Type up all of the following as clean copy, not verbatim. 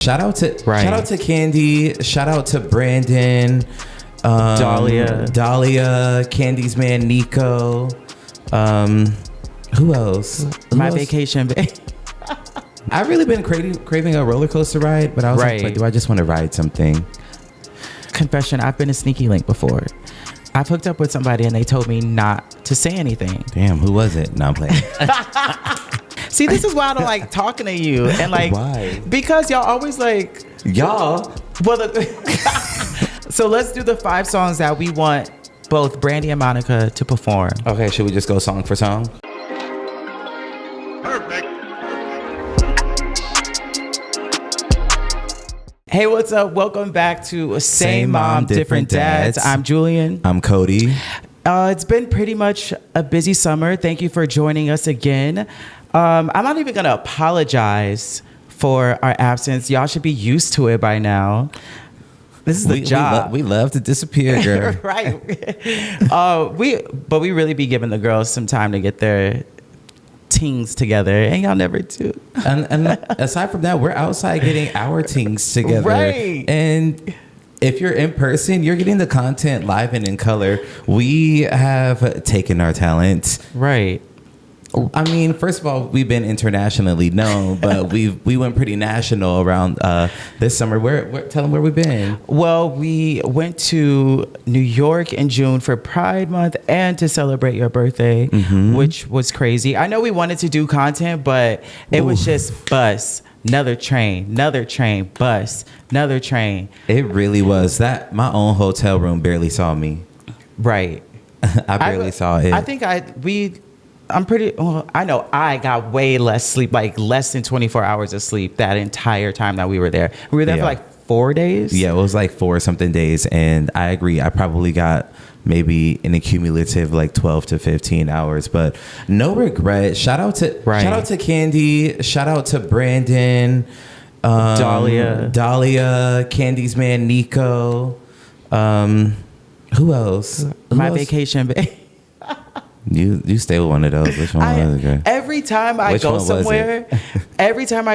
Shout out to Candy. Shout out to Brandon, Dahlia, Candy's man Nico. Who else? Vacation babe. I've really been craving a roller coaster ride, but I was like, do I just want to ride something? Confession: I've been a sneaky link before. I've hooked up with somebody and they told me not to say anything. Damn, who was it? No, I'm playing. See, this is why I don't like talking to you. And like, why? Because y'all always like, y'all. Well, so let's do the 5 songs that we want both Brandy and Monica to perform. Okay, should we just go song for song? Perfect. Hey, what's up? Welcome back to Same Mom, Different Dads. I'm Julian. I'm Coty. It's been pretty much a busy summer. Thank you for joining us again. I'm not even going to apologize for our absence. Y'all should be used to it by now. This is the job. We love to disappear, girl. Right. We really be giving the girls some time to get their tings together, and y'all never do. And aside from that, we're outside getting our tings together. Right. And if you're in person, you're getting the content live and in color. We have taken our talents. Right. I mean, first of all, we've been internationally known, but we went pretty national around this summer. Tell them where we've been. Well, we went to New York in June for Pride Month and to celebrate your birthday, which was crazy. I know we wanted to do content, but it was just bus, another train, bus, another train. It really was. That my own hotel room barely saw me. Right. I barely saw it. I think I know I got way less sleep, like less than 24 hours of sleep that entire time that we were there. We were there for like 4 days. Yeah, it was like 4 something days. And I agree. I probably got maybe an accumulative like 12 to 15 hours, but no regret. Shout out to Candy. Shout out to Brandon, Dahlia, Candy's man Nico. Who else? Vacation babe. You stay with one of those. Which one was it? Every time I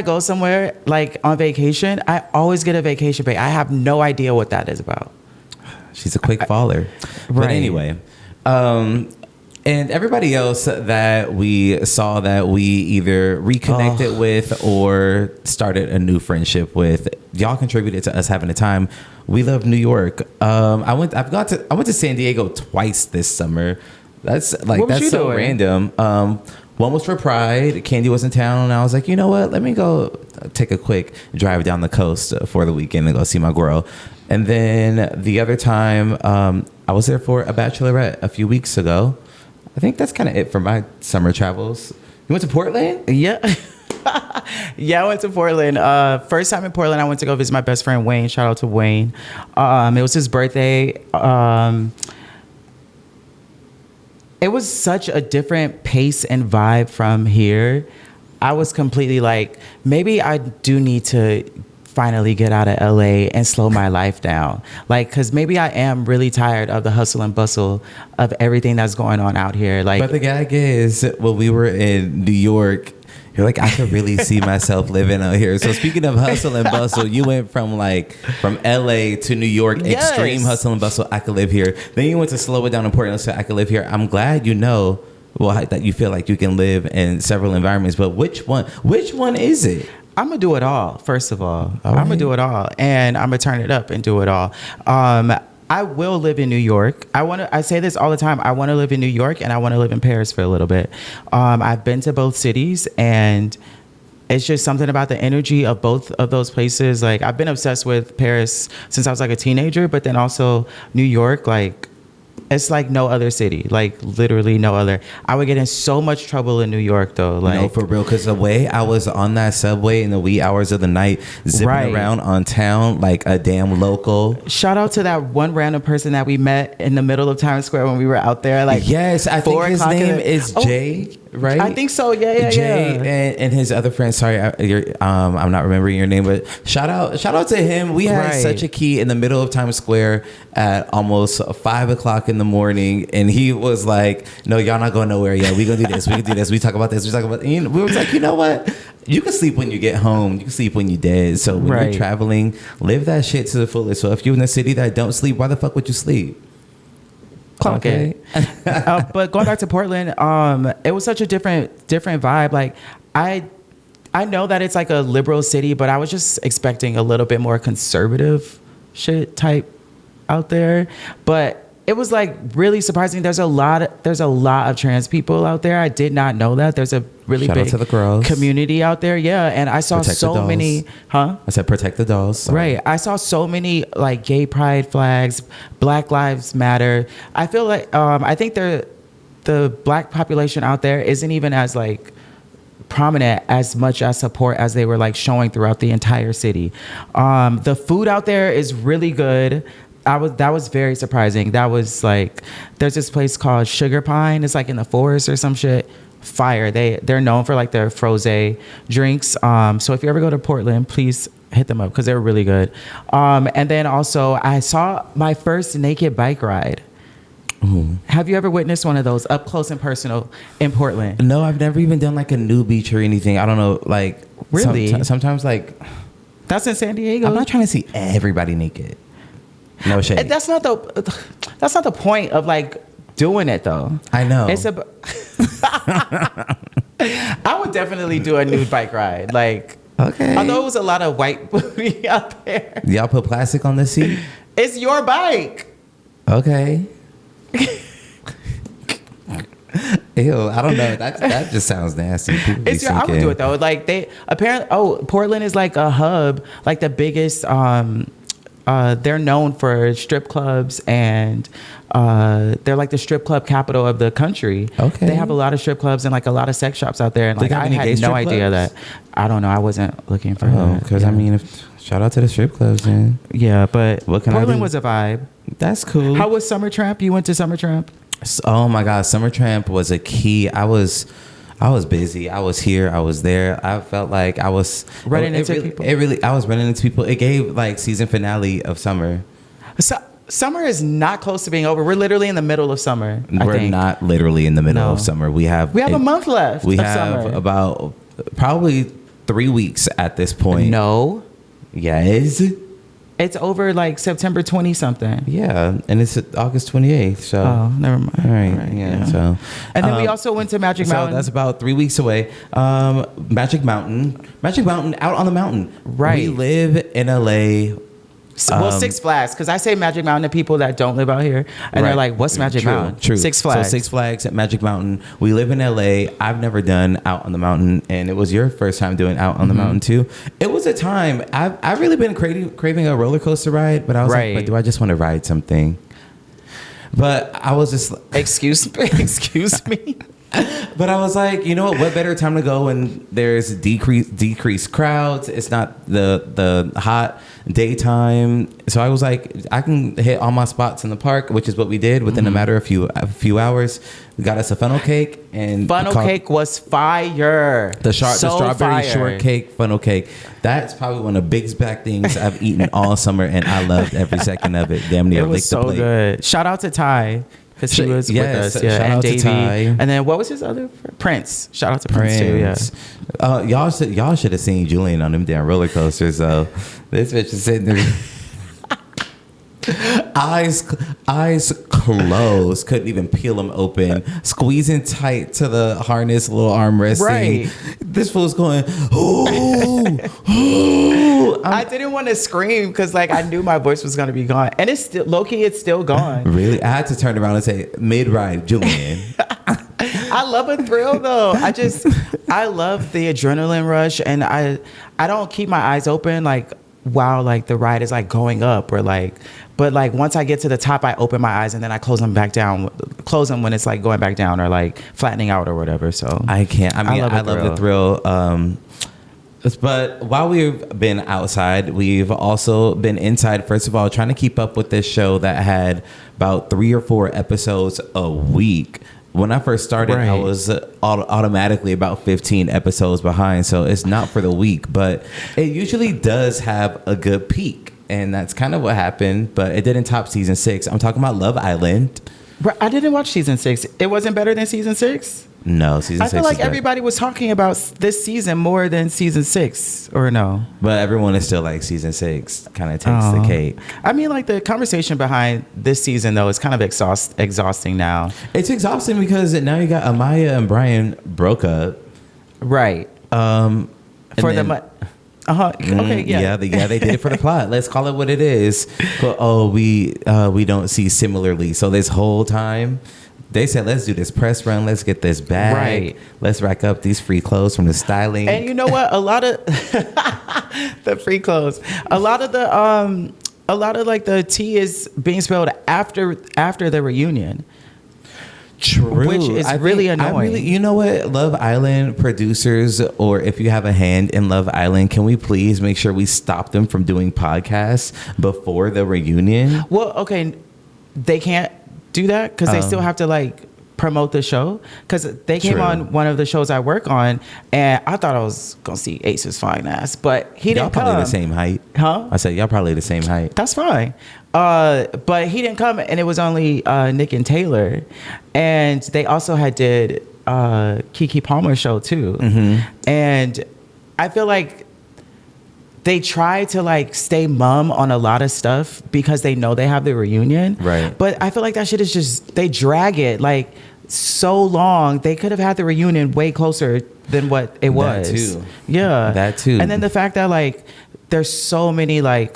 go somewhere, like on vacation, I always get a vacation pay. I have no idea what that is about. She's a quick faller. Right. But anyway, and everybody else that we saw that we either reconnected with or started a new friendship with, y'all contributed to us having a time. We love New York. I went to San Diego twice this summer. That's so random. One was for Pride. Candy was in town, and I was like, you know what? Let me go take a quick drive down the coast for the weekend and go see my girl. And then the other time, I was there for a bachelorette a few weeks ago. I think that's kind of it for my summer travels. You went to Portland? Yeah. Yeah, I went to Portland. First time in Portland, I went to go visit my best friend, Wayne. Shout out to Wayne. It was his birthday. It was such a different pace and vibe from here. I was completely like, maybe I do need to finally get out of LA and slow my life down. Like, cause maybe I am really tired of the hustle and bustle of everything that's going on out here. Like, but the gag is, when we were in New York, you're like, I could really see myself living out here. So speaking of hustle and bustle, you went from LA to New York, extreme hustle and bustle. I could live here. Then you went to slow it down in Portland, so I could live here. I'm glad that you feel like you can live in several environments. But which one is it? I'm gonna do it all. First of all, right. I'm gonna do it all, and I'm gonna turn it up and do it all. I will live in New York. I say this all the time. I want to live in New York and I want to live in Paris for a little bit. I've been to both cities, and it's just something about the energy of both of those places. Like, I've been obsessed with Paris since I was like a teenager, but then also New York, like, it's like no other city, like literally no other. I would get in so much trouble in New York though. Like, no, for real, because the way I was on that subway in the wee hours of the night, zipping around on town like a damn local. Shout out to that one random person that we met in the middle of Times Square when we were out there. Like, yes, I think his name is Jay. right? I think so. Yeah. Jay and his other friend. Sorry, I'm not remembering your name, but shout out to him. We had such a key in the middle of Times Square at almost 5 o'clock in the morning, and he was like, "No, y'all not going nowhere yet. We gonna do this. We can do this. We talk about this. We talk about." And we were like, you know what? You can sleep when you get home. You can sleep when you're dead. So when you're traveling, live that shit to the fullest. So if you're in a city that don't sleep, why the fuck would you sleep? Clock it. But going back to Portland, it was such a different vibe. Like I know that it's like a liberal city, but I was just expecting a little bit more conservative shit type out there. But it was like really surprising. There's a lot of trans people out there. I did not know that. There's a really big to the girls. Community out there. Yeah, and I saw so many. I said protect the dolls. Sorry. Right. I saw so many like gay pride flags, Black Lives Matter. I feel like I think the Black population out there isn't even as like prominent as much as support as they were like showing throughout the entire city. The food out there is really good. That was very surprising. That was like, there's this place called Sugar Pine. It's like in the forest or some shit. Fire. They're known for like their frosé drinks. So if you ever go to Portland, please hit them up because they're really good. And then also I saw my first naked bike ride. Ooh. Have you ever witnessed one of those up close and personal in Portland? No, I've never even done like a nude beach or anything. I don't know. Like really? Sometimes like that's in San Diego. I'm not trying to see everybody naked. No shade. That's not the point of like doing it though. I know. It's I would definitely do a nude bike ride. Like, okay. Although it was a lot of white booty out there. Y'all put plastic on the seat? It's your bike. Okay. Ew, I don't know. That just sounds nasty. I would do it though. Like they apparently. Oh, Portland is like a hub, like the biggest. They're known for strip clubs and they're like the strip club capital of the country. Okay. They have a lot of strip clubs and like a lot of sex shops out there. And like I had no idea that. I don't know. I wasn't looking for that. Because I mean, shout out to the strip clubs, man. Yeah, but Portland was a vibe. That's cool. How was Summer Tramp? You went to Summer Tramp? Oh my God, Summer Tramp was a key. I was busy. I was here. I was there. I felt like I was running into people. I was running into people. It gave like season finale of summer. So, summer is not close to being over. We're literally in the middle of summer. We're not literally in the middle of summer. We have a month left. We have summer. About probably 3 weeks at this point. No. Yes. It's over like September 20 something. Yeah, and it's August 28th. So never mind. All right. Yeah. So, and then we also went to Magic Mountain. So that's about 3 weeks away. Magic Mountain, out on the mountain. Right. We live in LA. Well, Six Flags, because I say Magic Mountain to people that don't live out here, and they're like, "What's Magic Mountain?" True. Six Flags. So Six Flags at Magic Mountain. We live in LA. I've never done Out on the Mountain, and it was your first time doing Out on the Mountain too. It was a time. I've really been craving a roller coaster ride, but I was like, but do I just want to ride something? But I was just excuse me. But I was like, you know what better time to go when there's decreased crowds. It's not the hot daytime. So I was like, I can hit all my spots in the park, which is what we did within a matter of a few hours. We got us a funnel cake, and funnel cake was fire. The strawberry shortcake funnel cake. That's probably one of the biggest back things I've eaten all summer, and I loved every second of it. Damn near licked the plate. Good. Shout out to Ty. Because he was with us, yeah, and Davey, and then what was his other friend? Prince? Shout out to Prince too, yeah. Y'all should have seen Julian on them damn roller coasters. So this bitch is sitting there, eyes closed, couldn't even peel them open, squeezing tight to the harness, little arm resting. Right. This fool's going, ooh, ooh. I didn't want to scream because like I knew my voice was gonna be gone, and it's still low-key, it's still gone. Really, I had to turn around and say mid-ride, Julian. I love a thrill though. I love the adrenaline rush, and I don't keep my eyes open like while like the ride is like going up or like, but like once I get to the top, I open my eyes and then I close them back down. Close them when it's like going back down or like flattening out or whatever. So I can't. I mean, I love the thrill. But while we've been outside, we've also been inside. First of all, trying to keep up with this show that had about 3 or 4 episodes a week. when I first started, I was automatically about 15 episodes behind. So it's not for the week, but it usually does have a good peak. And that's kind of what happened, but it didn't top season 6. I'm talking about Love Island. I didn't watch season 6. It wasn't better than season 6? No, season 6. I feel like everybody was talking about this season more than season 6, or no? But everyone is still like season 6 kind of takes the cake. I mean, like the conversation behind this season, though, is kind of exhausting now. It's exhausting because now you got Amaya and Brian broke up. Right. For the... Okay. Yeah. They did it for the plot. Let's call it what it is. But, we don't see similarly. So this whole time, they said, let's do this press run. Let's get this bag. Right. Let's rack up these free clothes from the styling. And you know what? A lot of the free clothes. A lot of like the tea is being spilled after the reunion. True. Which is really annoying. You know what, Love Island producers, or if you have a hand in Love Island, can we please make sure we stop them from doing podcasts before the reunion? Well, okay, they can't do that because they still have to like promote the show. Because they came on one of the shows I work on, and I thought I was gonna see Ace's fine ass, but he didn't come. Y'all probably the same height, huh? I said y'all probably the same height. That's fine. But he didn't come, and it was only Nick and Taylor, and they also did Keke Palmer's show too. And I feel like they try to like stay mum on a lot of stuff because they know they have the reunion, right? But I feel like that shit is just, they drag it like so long. They could have had the reunion way closer than what it was. That too. Yeah, that too. And then the fact that like there's so many like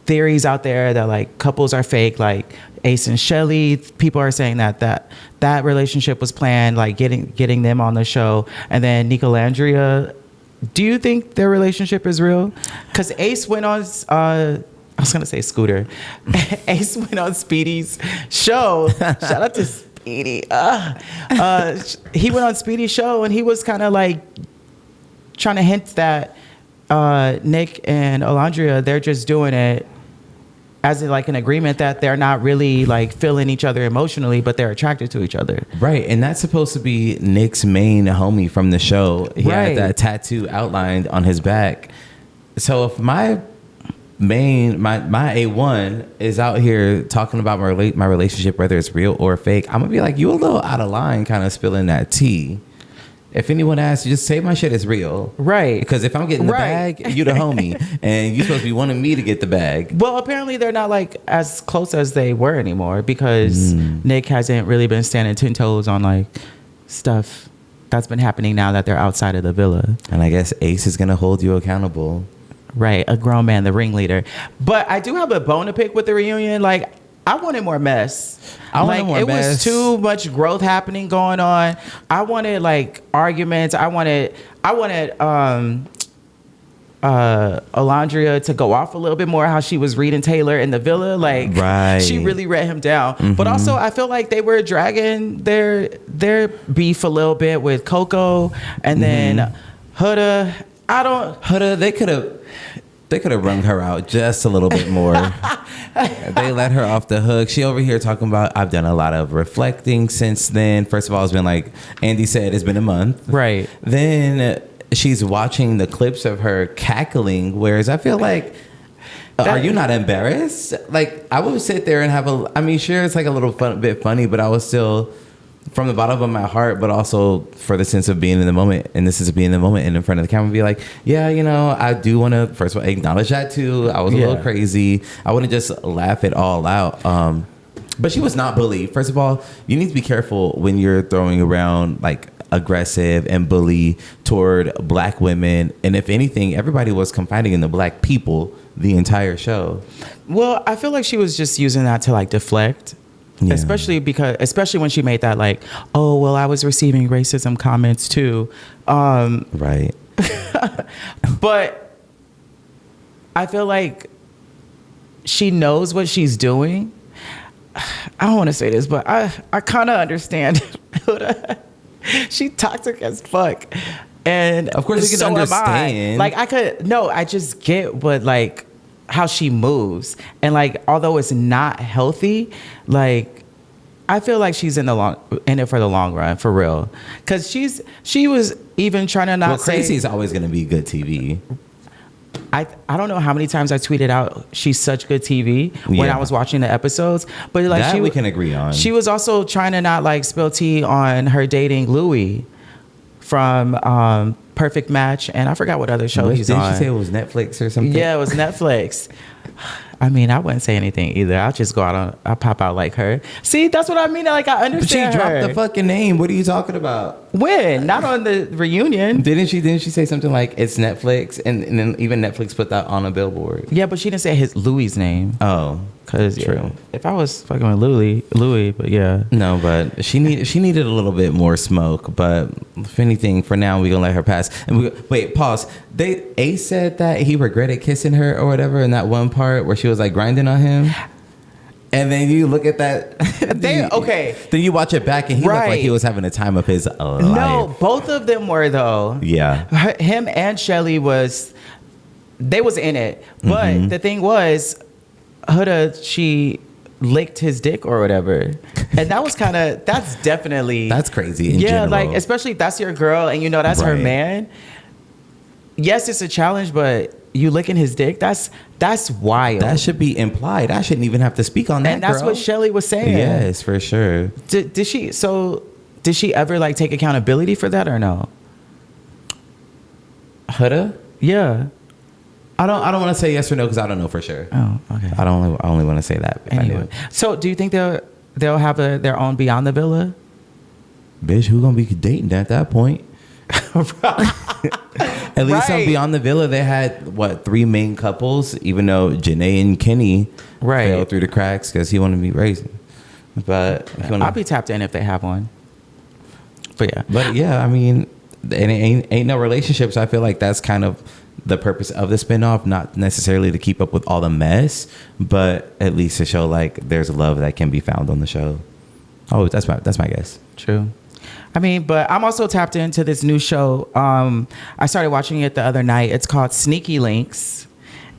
theories out there that like couples are fake, like Ace and Shelly. People are saying that relationship was planned, like getting them on the show. And then Nicolandria, do you think their relationship is real? Because Ace went on I was gonna say Scooter. Ace went on Speedy's show. Shout out to Speedy. He went on Speedy's show, and he was kind of like trying to hint that Nick and Alondria, they're just doing it as like an agreement that they're not really like feeling each other emotionally, but they're attracted to each other. Right. And that's supposed to be Nick's main homie from the show. He had that tattoo outlined on his back. So if my A1 is out here talking about my relationship, whether it's real or fake, I'm gonna be like, you a little out of line kind of spilling that tea. If anyone asks, just say my shit is real. Right. Because if I'm getting the bag, you the homie. And you supposed to be wanting me to get the bag. Well, apparently they're not like as close as they were anymore because Nick hasn't really been standing 10 toes on like stuff that's been happening now that they're outside of the villa. And I guess Ace is going to hold you accountable. Right. A grown man, the ringleader. But I do have a bone to pick with the reunion. Like, I wanted more mess. It was too much growth happening going on. I wanted like arguments. I wanted Alondria to go off a little bit more, how she was reading Taylor in the villa. Like she really read him down. But also I feel like they were dragging their beef a little bit with Coco and then Huda. They could have wrung her out just a little bit more. They let her off the hook. She over here talking about, I've done a lot of reflecting since then. First of all, it's been like Andy said, it's been a month. Right. Then she's watching the clips of her cackling, whereas I feel like, are you not embarrassed? Like, I would sit there and sure, it's like a little bit funny, but I was still, from the bottom of my heart, but also for the sense of being in the moment, and this is being in the moment and in front of the camera, be like, yeah, I do want to, first of all, acknowledge that too. I was a little crazy. I wouldn't just laugh it all out. But she was not bullied. First of all, you need to be careful when you're throwing around like aggressive and bully toward black women. And if anything, everybody was confiding in the black people the entire show. Well, I feel like she was just using that to like deflect. Yeah. Especially when she made that like, oh, well, I was receiving racism comments too. Right. But I feel like she knows what she's doing. I don't want to say this, but I kind of understand. She toxic as fuck. And of course you can understand. Like I just get what like, how she moves, and like although it's not healthy, like I feel like she's in it for the long run, for real. Because she was even trying to not Well, say. Crazy is always going to be good TV. I don't know how many times I tweeted out she's such good TV when I was watching the episodes, but like that we can agree on. She was also trying to not like spill tea on her dating Louis from Perfect Match, and I forgot what other show he's on. Did she say it was Netflix or something? Yeah, it was Netflix. I mean, I wouldn't say anything either. I'll just go out I'll pop out like her. See, that's what I mean. Like, I understand. But she dropped the fucking name. What are you talking about? When? Not on the reunion. Didn't she say something like it's Netflix, and then even Netflix put that on a billboard? Yeah, but she didn't say his Louis' name. Oh, cause true. Yeah, if I was fucking with Louis, but yeah. No, but she needed a little bit more smoke. But if anything, for now we gonna let her pass. And wait, pause. Ace said that he regretted kissing her or whatever in that one part where she was like grinding on him. And then you look at that. Okay. Then you watch it back and he looked like he was having a time of his life. No, both of them were though. Yeah. Him and Shelly was in it. But the thing was, Huda, she licked his dick or whatever. And that was that's definitely. That's crazy in general. Like, especially if that's your girl and you know that's her man. Yes, it's a challenge, but you licking his dick, that's wild. That should be implied. I shouldn't even have to speak on that. And that's girl. what Shelly was saying. Yes, for sure. Did she ever like take accountability for that or no? Huda? Yeah. I don't want to say yes or no because I don't know for sure. Oh, okay. I only want to say that. If Anyway, I knew. so do you think they'll have their own Beyond the Villa? Bitch, who gonna be dating at that point? At least on Beyond the Villa, they had 3 main couples, even though Janae and Kenny fell through the cracks because he wanted to be raising. But I'll be tapped in if they have one. But yeah, I mean, it ain't no relationships. I feel like that's kind of the purpose of the spinoff, not necessarily to keep up with all the mess, but at least to show like there's love that can be found on the show. Oh, that's my guess. True. I mean, but I'm also tapped into this new show. I started watching it the other night. It's called Sneaky Links.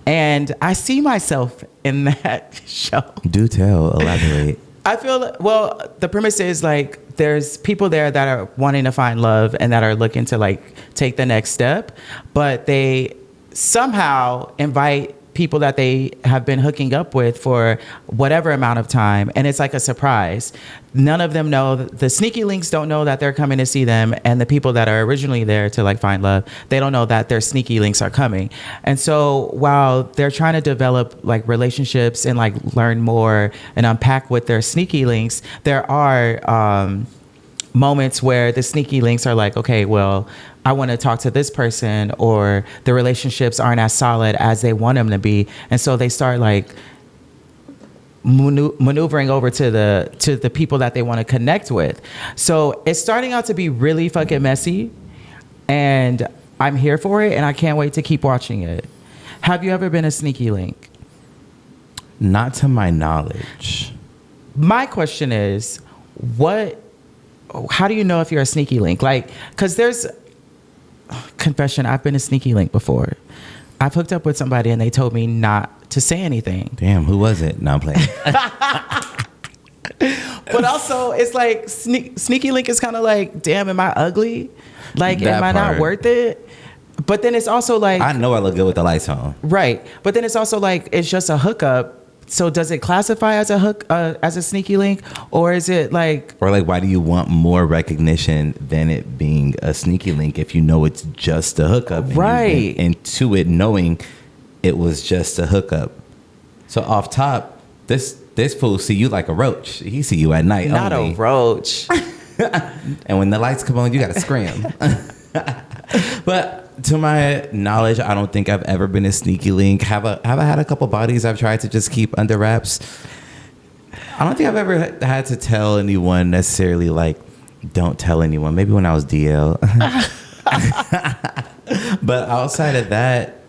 And I see myself in that show. Do tell, elaborate. I feel, the premise is like there's people there that are wanting to find love and that are looking to like take the next step, but they somehow invite people that they have been hooking up with for whatever amount of time, and it's like a surprise. None of them know. The sneaky links don't know that they're coming to see them, and the people that are originally there to like find love, they don't know that their sneaky links are coming. And so while they're trying to develop like relationships and like learn more and unpack with their sneaky links, there are moments where the sneaky links are like, okay, well, I want to talk to this person, or the relationships aren't as solid as they want them to be. And so they start like maneuvering over to the people that they want to connect with. So it's starting out to be really fucking messy, and I'm here for it, and I can't wait to keep watching it. Have you ever been a sneaky link? Not to my knowledge. My question is, how do you know if you're a sneaky link? Like, because there's confession, I've been a sneaky link before. I've hooked up with somebody and they told me not to say anything. Damn, who was it? No, I'm playing. But also, it's like sneaky link is kind of like, damn, am I ugly? Like, am I not worth it? But then it's also like, I know I look good with the lights on. Right. But then it's also like, it's just a hookup. So does it classify as as a sneaky link, or is it like, or like, why do you want more recognition than it being a sneaky link if you know it's just a hookup? Right. And into it knowing it was just a hookup. So off top, this fool see you like a roach. He see you at night not only. a roach. And when the lights come on, you got to scream. But to my knowledge, I don't think I've ever been a sneaky link. Have I had a couple bodies I've tried to just keep under wraps? I don't think I've ever had to tell anyone necessarily, like, don't tell anyone. Maybe when I was DL. But outside of that,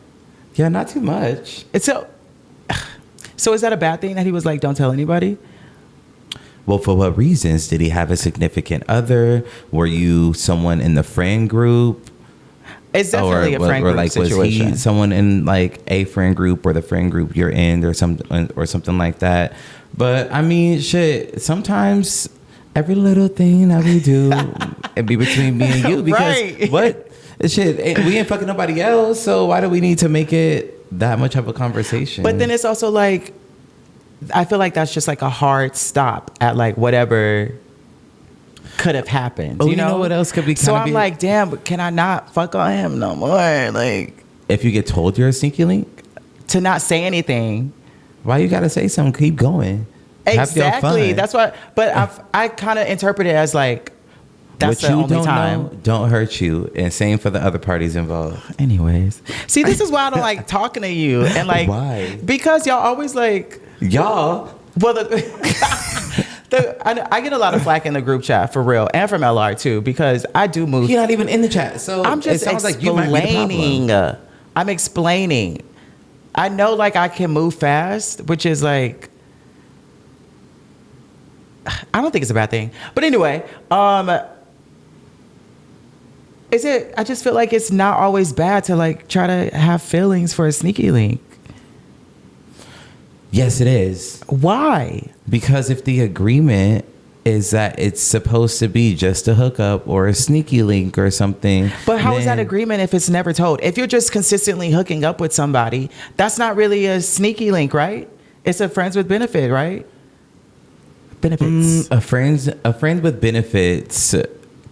yeah, not too much. So is that a bad thing that he was like, don't tell anybody? Well, for what reasons? Did he have a significant other? Were you someone in the friend group? It's definitely a friend group situation. Was he someone in like a friend group or the friend group you're in or something like that? But I mean, shit. Sometimes every little thing that we do it be between me and you because what shit we ain't fucking nobody else. So why do we need to make it that much of a conversation? But then it's also like I feel like that's just like a hard stop at like whatever could have happened. Oh, you know what else could be? So I'm like, damn, but can I not fuck on him no more? Like, if you get told you're a sneaky link, to not say anything. Why you gotta say something? Keep going. Exactly. That's why. But I kind of interpret it as like that's what the you only don't time. know don't hurt you, and same for the other parties involved. Anyways, see, this is why I don't like talking to you. And like, why? Because y'all always like y'all. Well, I get a lot of flack in the group chat for real, and from LR too, because I do move. You're not even in the chat, so I'm just it sounds explaining. like you might be the problem. I'm explaining. I know, like I can move fast, which is like, I don't think it's a bad thing. But anyway, is it? I just feel like it's not always bad to like try to have feelings for a sneaky link. Yes, it is. Why? Because if the agreement is that it's supposed to be just a hookup or a sneaky link or something. But how is that agreement if it's never told? If you're just consistently hooking up with somebody, that's not really a sneaky link, right? It's a friends with benefit, right? Benefits. A friend with benefits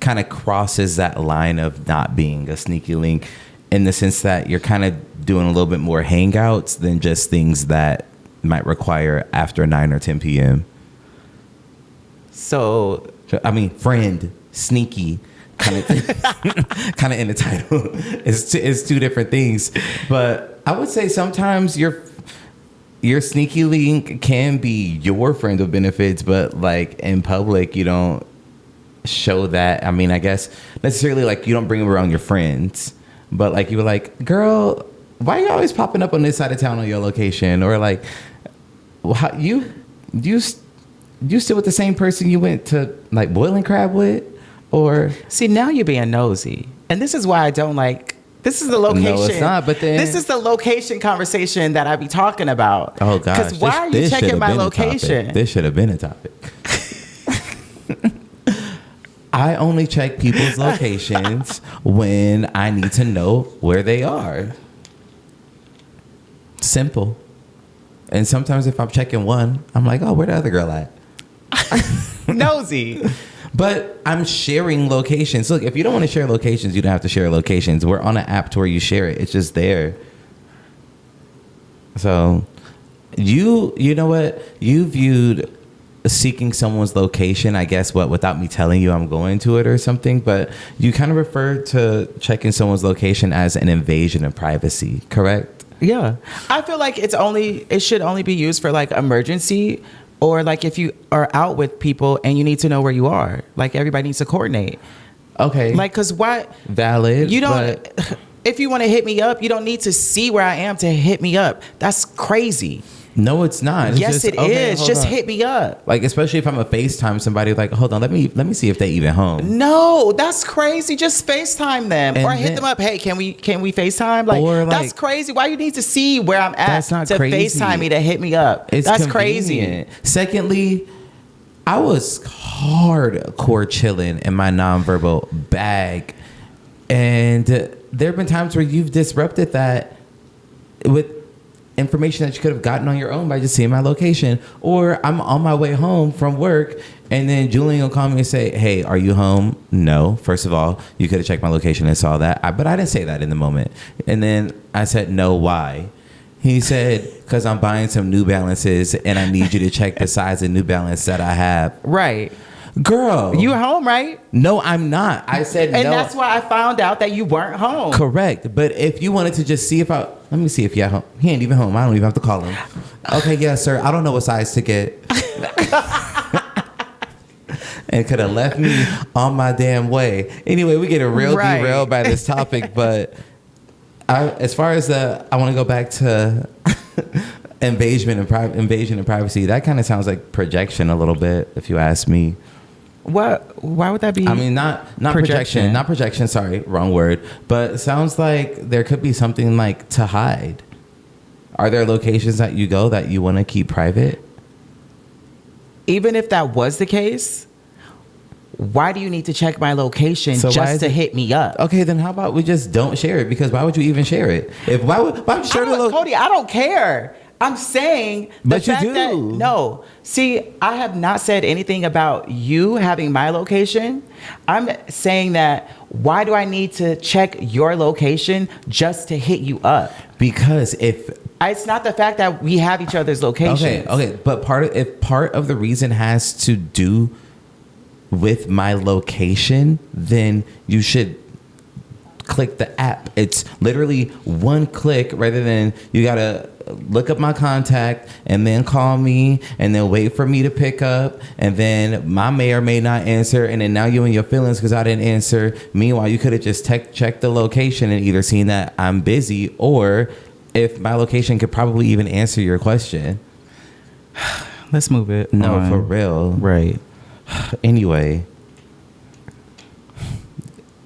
kind of crosses that line of not being a sneaky link in the sense that you're kind of doing a little bit more hangouts than just things that might require after 9 or 10 p.m. So, I mean, friend, sneaky, kind of in the title. It's two different things. But I would say sometimes your sneaky link can be your friend with benefits, but like in public, you don't show that. I mean, I guess necessarily like you don't bring them around your friends, but like you were like, girl, why are you always popping up on this side of town on your location? Or like, how you still with the same person you went to like boiling crab with? Or see, now you're being nosy, and this is why I don't like. This is the location. No, it's not. But then this is the location conversation that I be talking about. Oh gosh, because why are you checking my location? This should have been a topic. I only check people's locations when I need to know where they are. Simple. And sometimes if I'm checking one, I'm like, oh, where the other girl at? Nosy. But I'm sharing locations. Look, if you don't want to share locations, you don't have to share locations. We're on an app to where you share it. It's just there. So you know what? You viewed seeking someone's location, I guess, without me telling you I'm going to it or something, but you kind of refer to checking someone's location as an invasion of privacy, correct? Yeah. I feel like it should only be used for like emergency, or like if you are out with people and you need to know where you are. Like everybody needs to coordinate. Okay. Like, cause what? Valid. You don't, if you want to hit me up, you don't need to see where I am to hit me up. That's crazy. No, it's not. It's yes, it is. Just hit me up. Like, especially if I'm a FaceTime somebody, like, hold on, let me see if they even home. No, that's crazy. Just FaceTime them, or hit them up. Hey, can we FaceTime? Like, that's crazy. Why you need to see where I'm at to crazy. FaceTime me to hit me up? That's crazy. Secondly, I was hardcore chilling in my nonverbal bag, and there have been times where you've disrupted that with information that you could have gotten on your own by just seeing my location. Or I'm on my way home from work, and then Julian will call me and say, hey, are you home? No. First of all, you could have checked my location and saw that. But I didn't say that in the moment. And then I said, no, why? He said, because I'm buying some New Balances and I need you to check the size of New Balance that I have. Right. Girl. You home, right? No, I'm not. I said no. And that's why I found out that you weren't home. Correct. But if you wanted to just see let me see if you're home. He ain't even home. I don't even have to call him. Okay, yes, sir. I don't know what size to get. And could have left me on my damn way. Anyway, we get a real derailed by this topic. But as far as I want to go back to invasion and privacy. That kind of sounds like projection a little bit, if you ask me. What? Why would that be? I mean, not projection, not projection. Sorry, wrong word. But it sounds like there could be something like to hide. Are there locations that you go that you want to keep private? Even if that was the case, why do you need to check my location just to hit me up? Okay, then how about we just don't share it? Because why would you even share it? Why would you share the location? Coty, I don't care. I'm saying but you do. No. See, I have not said anything about you having my location. I'm saying that why do I need to check your location just to hit you up? Because it's not the fact that we have each other's locations. Okay, but part of the reason has to do with my location, then you should click the app. It's literally one click rather than you gotta look up my contact and then call me and then wait for me to pick up, and then my may or may not answer, and then now you in your feelings because I didn't answer. Meanwhile, you could have just checked the location and either seen that I'm busy, or if my location could probably even answer your question. Let's move it. No, for real. Right. Anyway,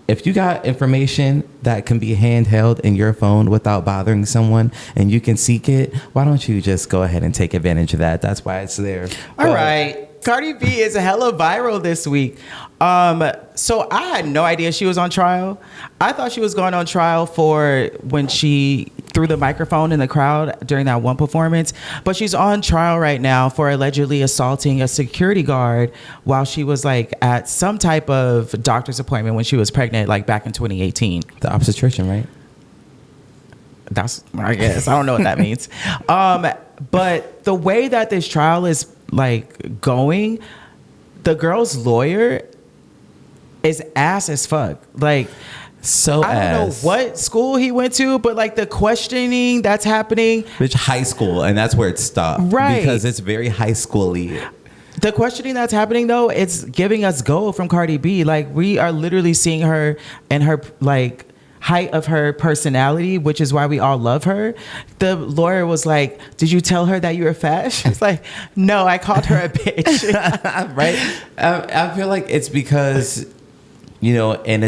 if you got information that can be handheld in your phone without bothering someone and you can seek it, why don't you just go ahead and take advantage of that? That's why it's there. All right. Cardi B is hella viral this week. So I had no idea she was on trial. I thought she was going on trial for when she threw the microphone in the crowd during that one performance. But she's on trial right now for allegedly assaulting a security guard while she was like at some type of doctor's appointment when she was pregnant, like back in 2018. The obstetrician, right? That's, I guess. I don't know what that means. But the way that this trial is like going, the girl's lawyer is ass as fuck. Like, so I don't know what school he went to, but like the questioning that's happening. Which high school, and that's where it stopped. Right. Because it's very high school-y. The questioning that's happening though, it's giving us gold from Cardi B. Like we are literally seeing her and her like height of her personality, which is why we all love her. The lawyer was like, "Did you tell her that you were fat?" She's like, "No, I called her a bitch." Right? I feel like it's because, you know, in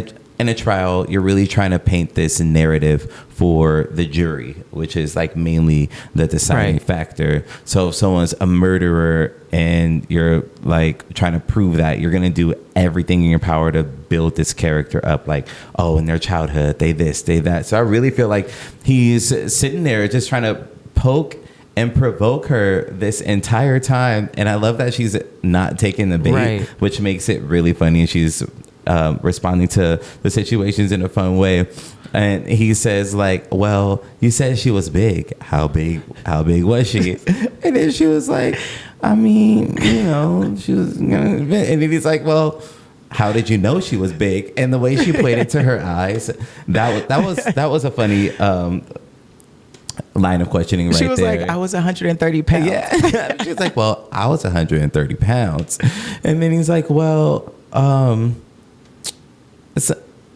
a trial, you're really trying to paint this narrative for the jury, which is like mainly the deciding factor. So if someone's a murderer and you're like trying to prove that, you're going to do everything in your power to build this character up, like, oh, in their childhood, they this, they that. So I really feel like he's sitting there just trying to poke and provoke her this entire time. And I love that she's not taking the bait, which makes it really funny. And she's responding to the situations in a fun way. And he says like, well, you said she was big. How big was she? And then she was like, I mean, you know, she was, and then he's like, well, how did you know she was big? And the way she played it to her eyes, that was a funny line of questioning right there. She was like, I was 130 pounds. Yeah. She was like, well, I was 130 pounds. And then he's like, well,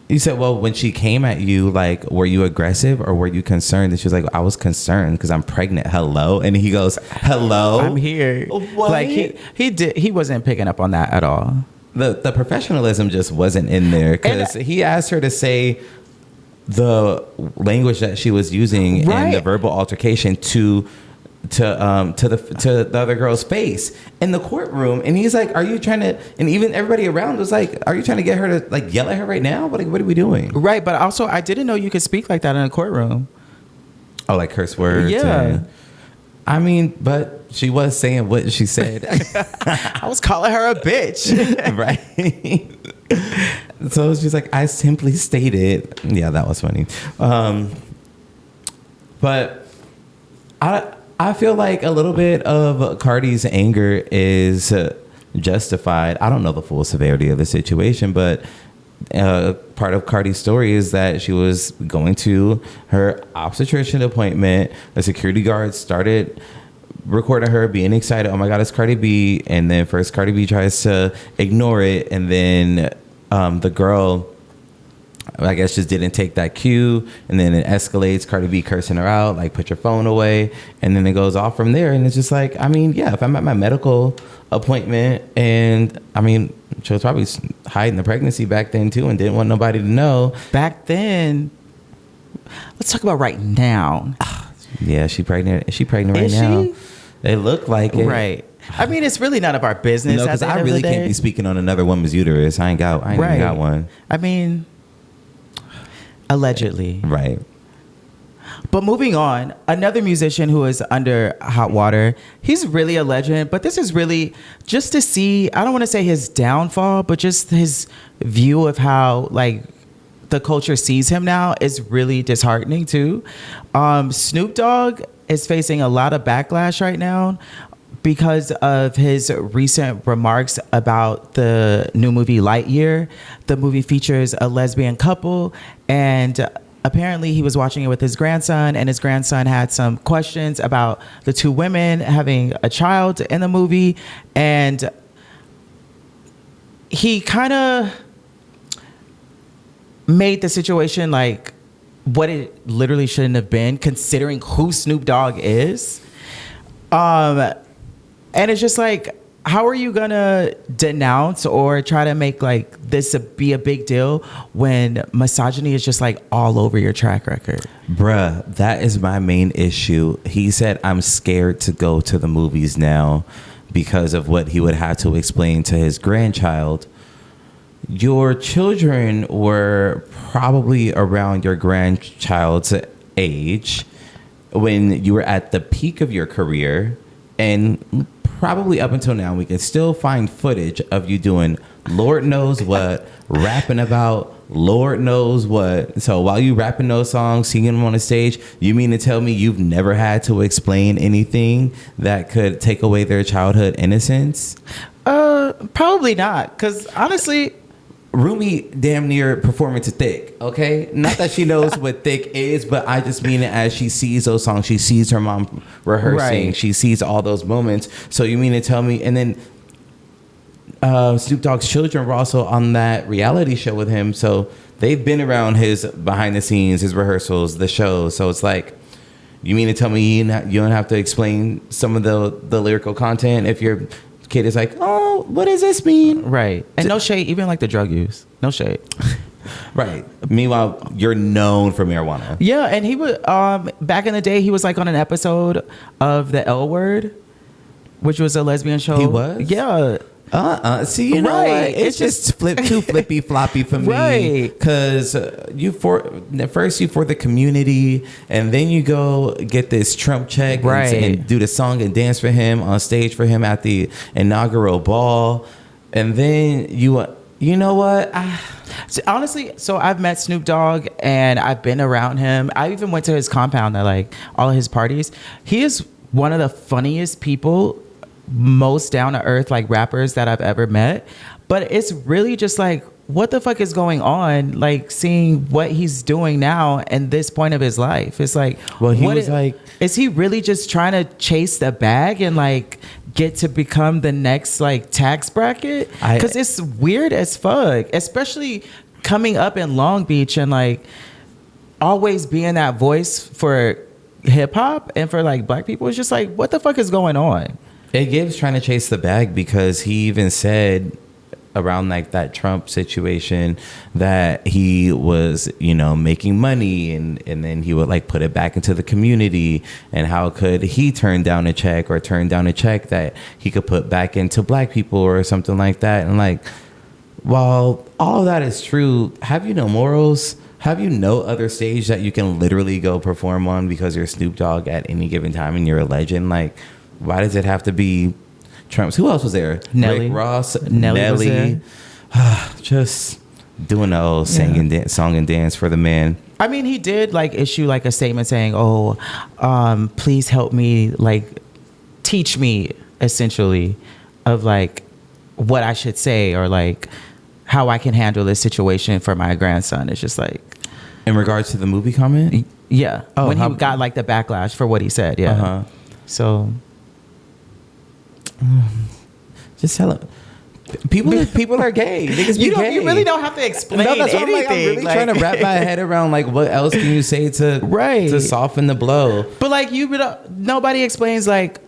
you said, well, when she came at you, like, were you aggressive or were you concerned? And she was like, I was concerned because I'm pregnant. Hello. And he goes, hello, I'm here. What? Like he wasn't picking up on that at all. The professionalism just wasn't in there because he asked her to say the language that she was using in the verbal altercation to the other girl's face in the courtroom, and he's like, are you trying to, and even everybody around was like, are you trying to get her to like yell at her right now? What are we doing? Right. But also I didn't know you could speak like that in a courtroom. Oh, like curse words? Yeah. I mean, but she was saying what she said. I was calling her a bitch. Right. So she's like, I simply stated. Yeah, that was funny. But I feel like a little bit of Cardi's anger is justified. I don't know the full severity of the situation, but part of Cardi's story is that she was going to her obstetrician appointment. A security guard started recording her being excited. Oh my God, it's Cardi B. And then first Cardi B tries to ignore it. And then the girl I guess just didn't take that cue, and then it escalates. Cardi B cursing her out, like, put your phone away, and then it goes off from there. And it's just like, I mean, yeah, if I'm at my medical appointment, and I mean, she was probably hiding the pregnancy back then too, and didn't want nobody to know. Back then, let's talk about right now. Yeah, she pregnant. Is she pregnant right now? It looked like it. Right. I mean, it's really none of our business. No, because I really can't be speaking on another woman's uterus. I ain't even got one. I mean, allegedly. Right. But moving on, another musician who is under hot water, he's really a legend, but this is really just to see, I don't want to say his downfall, but just his view of how, like, the culture sees him now is really disheartening too. Snoop Dogg is facing a lot of backlash right now because of his recent remarks about the new movie Lightyear. The movie features a lesbian couple, and apparently he was watching it with his grandson, and his grandson had some questions about the two women having a child in the movie, and he kind of made the situation like what it literally shouldn't have been, considering who Snoop Dogg is. And it's just like, how are you gonna denounce or try to make like this be a big deal when misogyny is just like all over your track record? Bruh, that is my main issue. He said, I'm scared to go to the movies now because of what he would have to explain to his grandchild. Your children were probably around your grandchild's age when you were at the peak of your career, and probably up until now we can still find footage of you doing Lord knows what, rapping about Lord knows what. So while you rapping those songs, singing them on the stage, you mean to tell me you've never had to explain anything that could take away their childhood innocence? Probably not, because honestly, Rumi damn near performing to Thick, okay? Not that she knows what Thick is, but I just mean it as she sees those songs. She sees her mom rehearsing. Right. She sees all those moments. So you mean to tell me, and then Snoop Dogg's children were also on that reality show with him. So they've been around his behind the scenes, his rehearsals, the shows. So it's like, you mean to tell me you don't have to explain some of the lyrical content if your kid is like, oh, what does this mean? Right. And no shade, even like the drug use. No shade. Right. Meanwhile, you're known for marijuana. Yeah, and he would back in the day, he was like on an episode of The L Word, which was a lesbian show. He was? Yeah. See, you know what? It's just too flippy floppy for me. Right. Because you for the community, and then you go get this Trump check, right, and do the song and dance for him on stage for him at the inaugural ball, and then you know what? Honestly, so I've met Snoop Dogg and I've been around him. I even went to his compound at like all of his parties. He is one of the funniest people, most down to earth like rappers that I've ever met. But it's really just like, what the fuck is going on? Like seeing what he's doing now and this point of his life. It's like, well, he was like, is he really just trying to chase the bag and like get to become the next like tax bracket? Because it's weird as fuck, especially coming up in Long Beach and like always being that voice for hip hop and for like black people. It's just like, what the fuck is going on? It gives trying to chase the bag, because he even said around like that Trump situation that he was, making money and then he would like put it back into the community, and how could he turn down a check that he could put back into black people or something like that. And like, while all of that is true, have you no morals? Have you no other stage that you can literally go perform on because you're Snoop Dogg at any given time and you're a legend? Like, why does it have to be Trump's? Who else was there? Nelly. Rick Ross, Nelly. Was there. Just doing the old song and dance for the man. I mean, he did like issue like a statement saying, "Oh, please help me, like teach me," essentially, of like what I should say or like how I can handle this situation for my grandson. It's just like, in regards to the movie comment, yeah. Oh, when he got like the backlash for what he said, yeah. So. Just tell him, People are gay. Niggas be gay. You really don't have to explain that's what anything. I'm really trying to wrap my head around. Like, what else can you say to soften the blow? But like, nobody explains like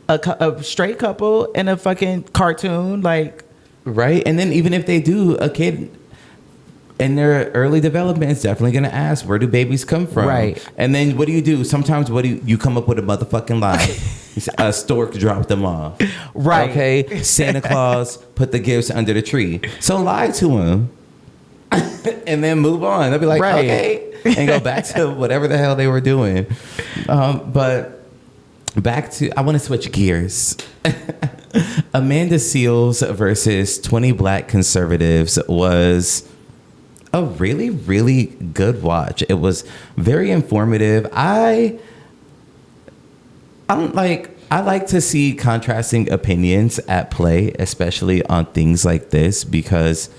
a straight couple in a fucking cartoon, like, right? And then even if they do, a kid in their early development is definitely going to ask, where do babies come from? Right. And then what do? Sometimes you come up with a motherfucking lie. A stork dropped them off. Right. Okay. Santa Claus put the gifts under the tree. So lie to him and then move on. They'll be like, okay. And go back to whatever the hell they were doing. But back to, I want to switch gears. Amanda Seales versus 20 Black Conservatives was a really, really good watch. It was very informative. I like to see contrasting opinions at play, especially on things like this, because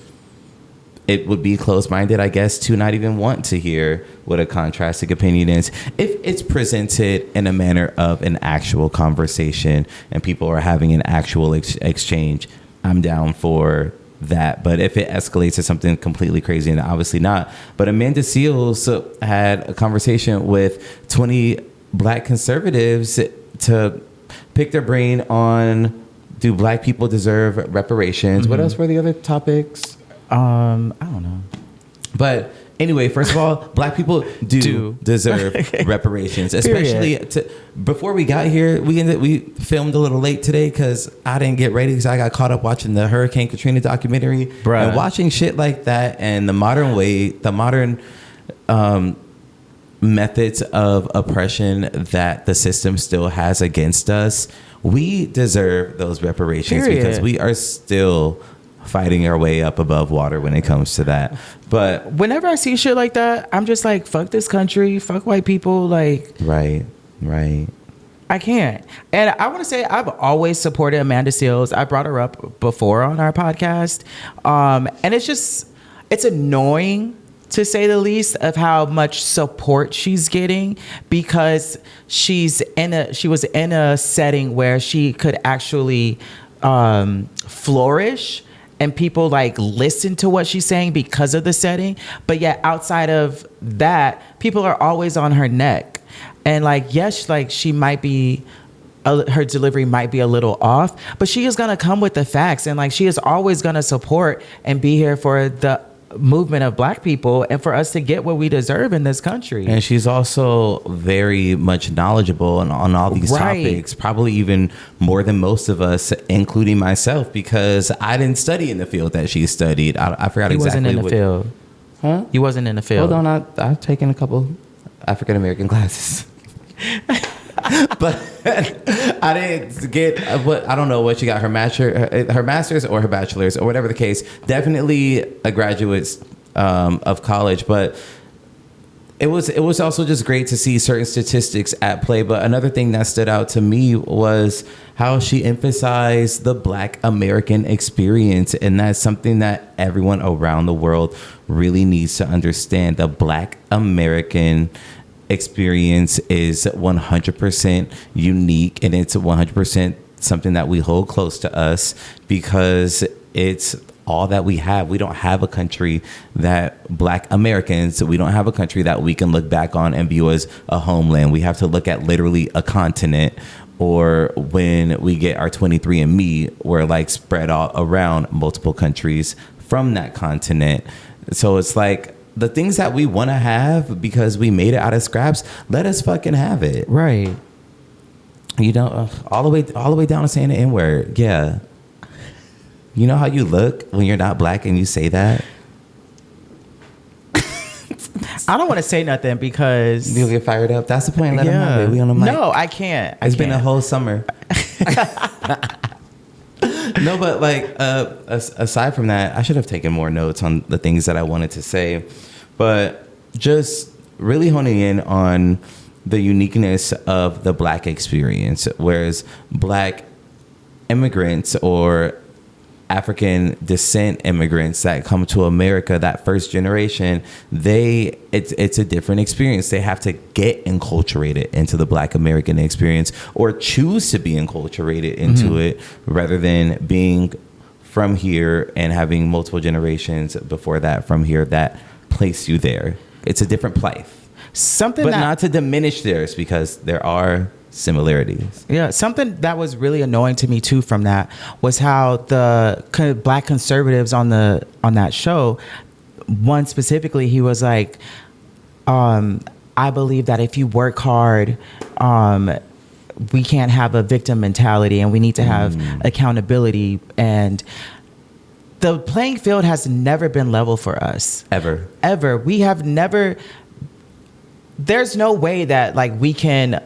it would be closed-minded, I guess, to not even want to hear what a contrasting opinion is if it's presented in a manner of an actual conversation and people are having an actual exchange. I'm down for that. But if it escalates to something completely crazy, and obviously not. But Amanda Seales had a conversation with 20 Black conservatives to pick their brain on, do Black people deserve reparations? Mm-hmm. What else were the other topics? I don't know. But anyway, first of all, Black people do deserve reparations, especially before we got here. We filmed a little late today because I didn't get ready because I got caught up watching the Hurricane Katrina documentary. Bruh. And watching shit like that and the modern methods of oppression that the system still has against us. We deserve those reparations. Period. Because we are still fighting our way up above water when it comes to that. But whenever I see shit like that, I'm just like, fuck this country, fuck white people. Like, right. I can't. And I want to say I've always supported Amanda Seales. I brought her up before on our podcast. And it's annoying, to say the least, of how much support she's getting, because she was in a setting where she could actually flourish and people like listen to what she's saying because of the setting. But yet outside of that, people are always on her neck. And like, yes, like she might be, her delivery might be a little off, but she is going to come with the facts. And like, she is always going to support and be here for the movement of Black people and for us to get what we deserve in this country. And she's also very much knowledgeable on all these topics, probably even more than most of us, including myself, because I didn't study in the field that she studied. I forgot exactly. He wasn't in the field. Huh? He wasn't in the field. Hold on, I've taken a couple African American classes. But I didn't get I don't know what she got, her master's or her bachelor's or whatever the case. Definitely a graduate of college, but it was also just great to see certain statistics at play. But another thing that stood out to me was how she emphasized the Black American experience, and that's something that everyone around the world really needs to understand. The Black American experience is 100% unique, and it's 100% something that we hold close to us because it's all that we have. We don't have a country that Black Americans, we don't have a country that we can look back on and view as a homeland. We have to look at literally a continent, or when we get our 23andMe, we're like spread all around multiple countries from that continent. So it's like, the things that we want to have because we made it out of scraps, let us fucking have it. Right. You know, all the way down to saying the N-word. Yeah. You know how you look when you're not Black and you say that? I don't want to say nothing because you'll get fired up. That's the point. Let them have it. We on the mic. No, I can't. It's been a whole summer. No, but like aside from that, I should have taken more notes on the things that I wanted to say, but just really honing in on the uniqueness of the Black experience, whereas Black immigrants or African descent immigrants that come to America, that first generation, it's a different experience. They have to get enculturated into the Black American experience or choose to be enculturated into it rather than being from here and having multiple generations before that from here that placed you there. It's a different life. But not to diminish theirs, because there are similarities. Yeah, something that was really annoying to me too from that was how the black conservatives on that show, one specifically, he was like, I believe that if you work hard, we can't have a victim mentality, and we need to have accountability. And the playing field has never been level for us. Ever. We have never. There's no way that like we can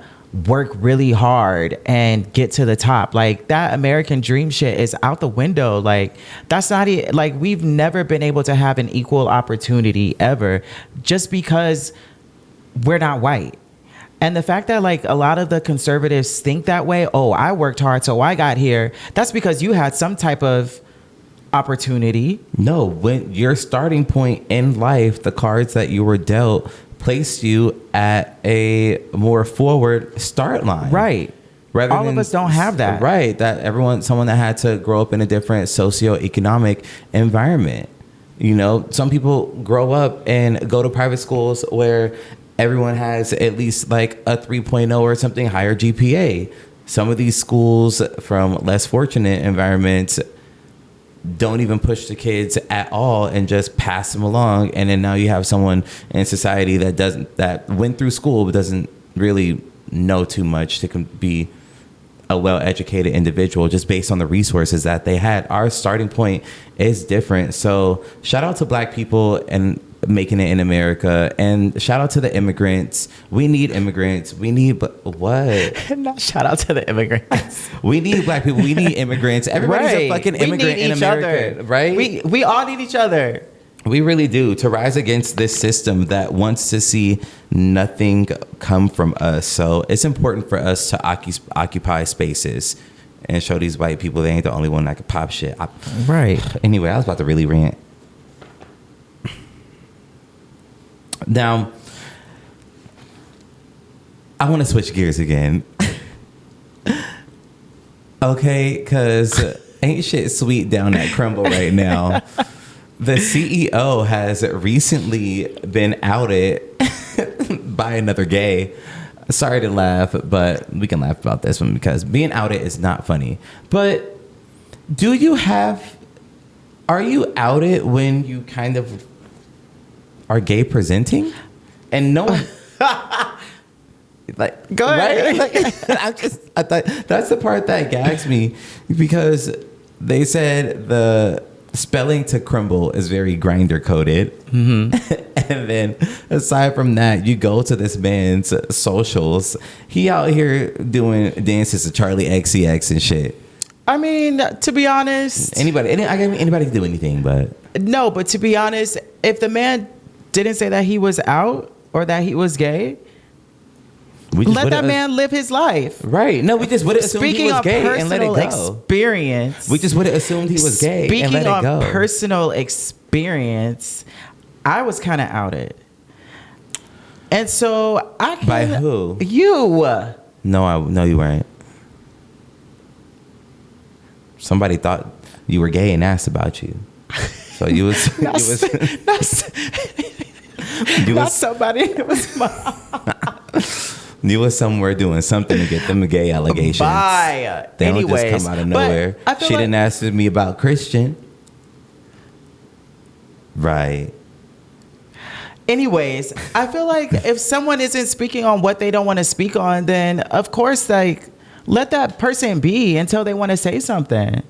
work really hard and get to the top. Like that American dream shit is out the window. Like that's not like we've never been able to have an equal opportunity ever, just because we're not white. And the fact that like a lot of the conservatives think that way, oh, I worked hard so I got here, that's because you had some type of opportunity. No, when your starting point in life, the cards that you were dealt placed you at a more forward start line. Right. All of us don't have that. Right. Someone that had to grow up in a different socioeconomic environment. You know, some people grow up and go to private schools where everyone has at least like a 3.0 or something higher GPA. Some of these schools from less fortunate environments don't even push the kids at all and just pass them along. And then now you have someone in society that went through school but doesn't really know too much to be a well-educated individual just based on the resources that they had. Our starting point is different. So shout out to black people and making it in America, and shout out to the immigrants. We need immigrants. We need what? Not shout out to the immigrants. We need black people. We need immigrants. Everybody's a fucking immigrant in America, right? We all need each other. We really do, to rise against this system that wants to see nothing come from us. So it's important for us to occupy spaces and show these white people they ain't the only one that can pop shit. Right. Anyway, I was about to really rant. Now, I want to switch gears again. Okay, because ain't shit sweet down at Crumbl right now. The CEO has recently been outed by another gay. Sorry to laugh, but we can laugh about this one because being outed is not funny. But are you outed when you kind of are gay presenting? And no one... Like, go ahead. Right? Like, I thought that's the part that gags me, because they said the spelling to Crumbl is very grinder coded. Mm-hmm. And then aside from that, you go to this man's socials. He out here doing dances to Charlie XCX and shit. I mean, to be honest, anybody can do anything, but no. But to be honest, if the man didn't say that he was out or that he was gay, let that man live his life. Right. No, we just would have assumed he was gay and let it go. Experience. We just would have assumed he was gay and let it go. Speaking on personal experience, I was kind of outed. And so I can... By who? You. No, you weren't. Somebody thought you were gay and asked about you. So you was... not somebody. It was You was somewhere doing something to get them gay allegations. Bye. They don't just come out of nowhere. She didn't ask me about Christian. Right. Anyways, I feel like if someone isn't speaking on what they don't want to speak on, then of course, like, let that person be until they want to say something.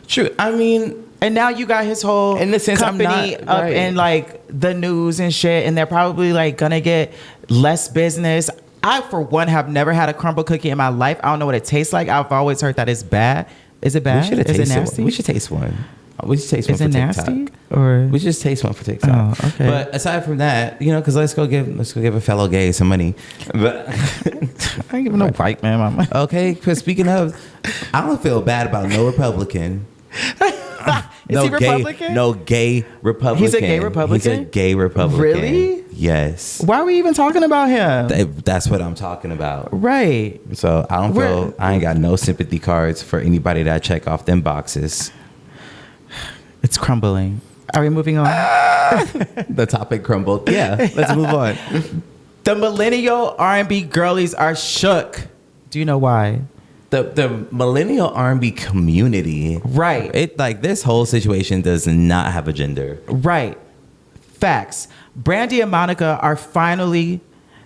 True. I mean... And now you got his whole in the sense company up in like the news and shit, and they're probably like gonna get less business. I, for one, have never had a Crumbl cookie in my life. I don't know what it tastes like. I've always heard that it's bad. Is it bad? Is it nasty? We should taste one. We should taste one for TikTok. Is it nasty? Or we should just taste one for TikTok. Oh, okay. But aside from that, you know, because let's go give a fellow gay some money. But I ain't giving no white man my money. Okay, because speaking of, I don't feel bad about no Republican. Is he Republican? No gay Republican. He's a gay Republican? He's a gay Republican. Really? Yes. Why are we even talking about him? That's what I'm talking about. Right. So I ain't got no sympathy cards for anybody that check off them boxes. It's crumbling. Are we moving on? The topic crumbled. Yeah, let's move on. The millennial R&B girlies are shook. Do you know why? The millennial R&B community, Right. It like this whole situation does not have a gender. Right. Facts. Brandy and Monica are finally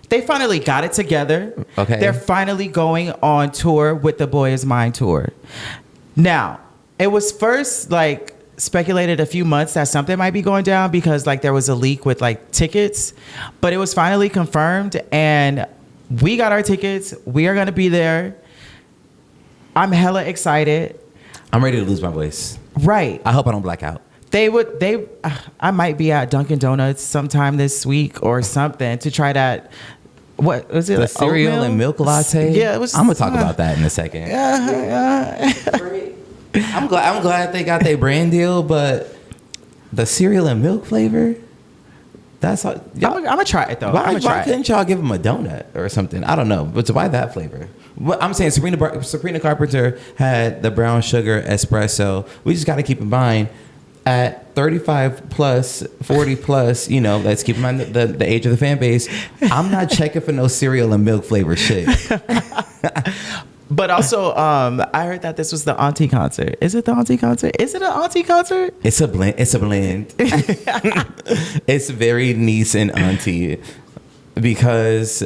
got it together. Okay. They're finally going on tour with the Boy Is Mine tour. Now, it was first like speculated a few months that something might be going down because like there was a leak with like tickets, but it was finally confirmed and we got our tickets. We are going to be there. I'm hella excited. I'm ready to lose my voice. Right. I hope I don't black out. I might be at Dunkin' Donuts sometime this week or something to try that. What was it? The like cereal oatmeal? and milk latte. Yeah, it was. I'm gonna talk about that in a second. I'm glad they got their brand deal, but the cereal and milk flavor. That's all. I'm gonna try it though. Why couldn't y'all give them a donut or something? I don't know, but why that flavor? I'm saying Sabrina Carpenter had the brown sugar espresso. We just got to keep in mind at 35 plus, 40 plus, let's keep in mind the age of the fan base. I'm not checking for no cereal and milk flavor shit. But also, I heard that this was the Auntie concert. Is it the Auntie concert? Is it an Auntie concert? It's a blend. It's very niece and auntie because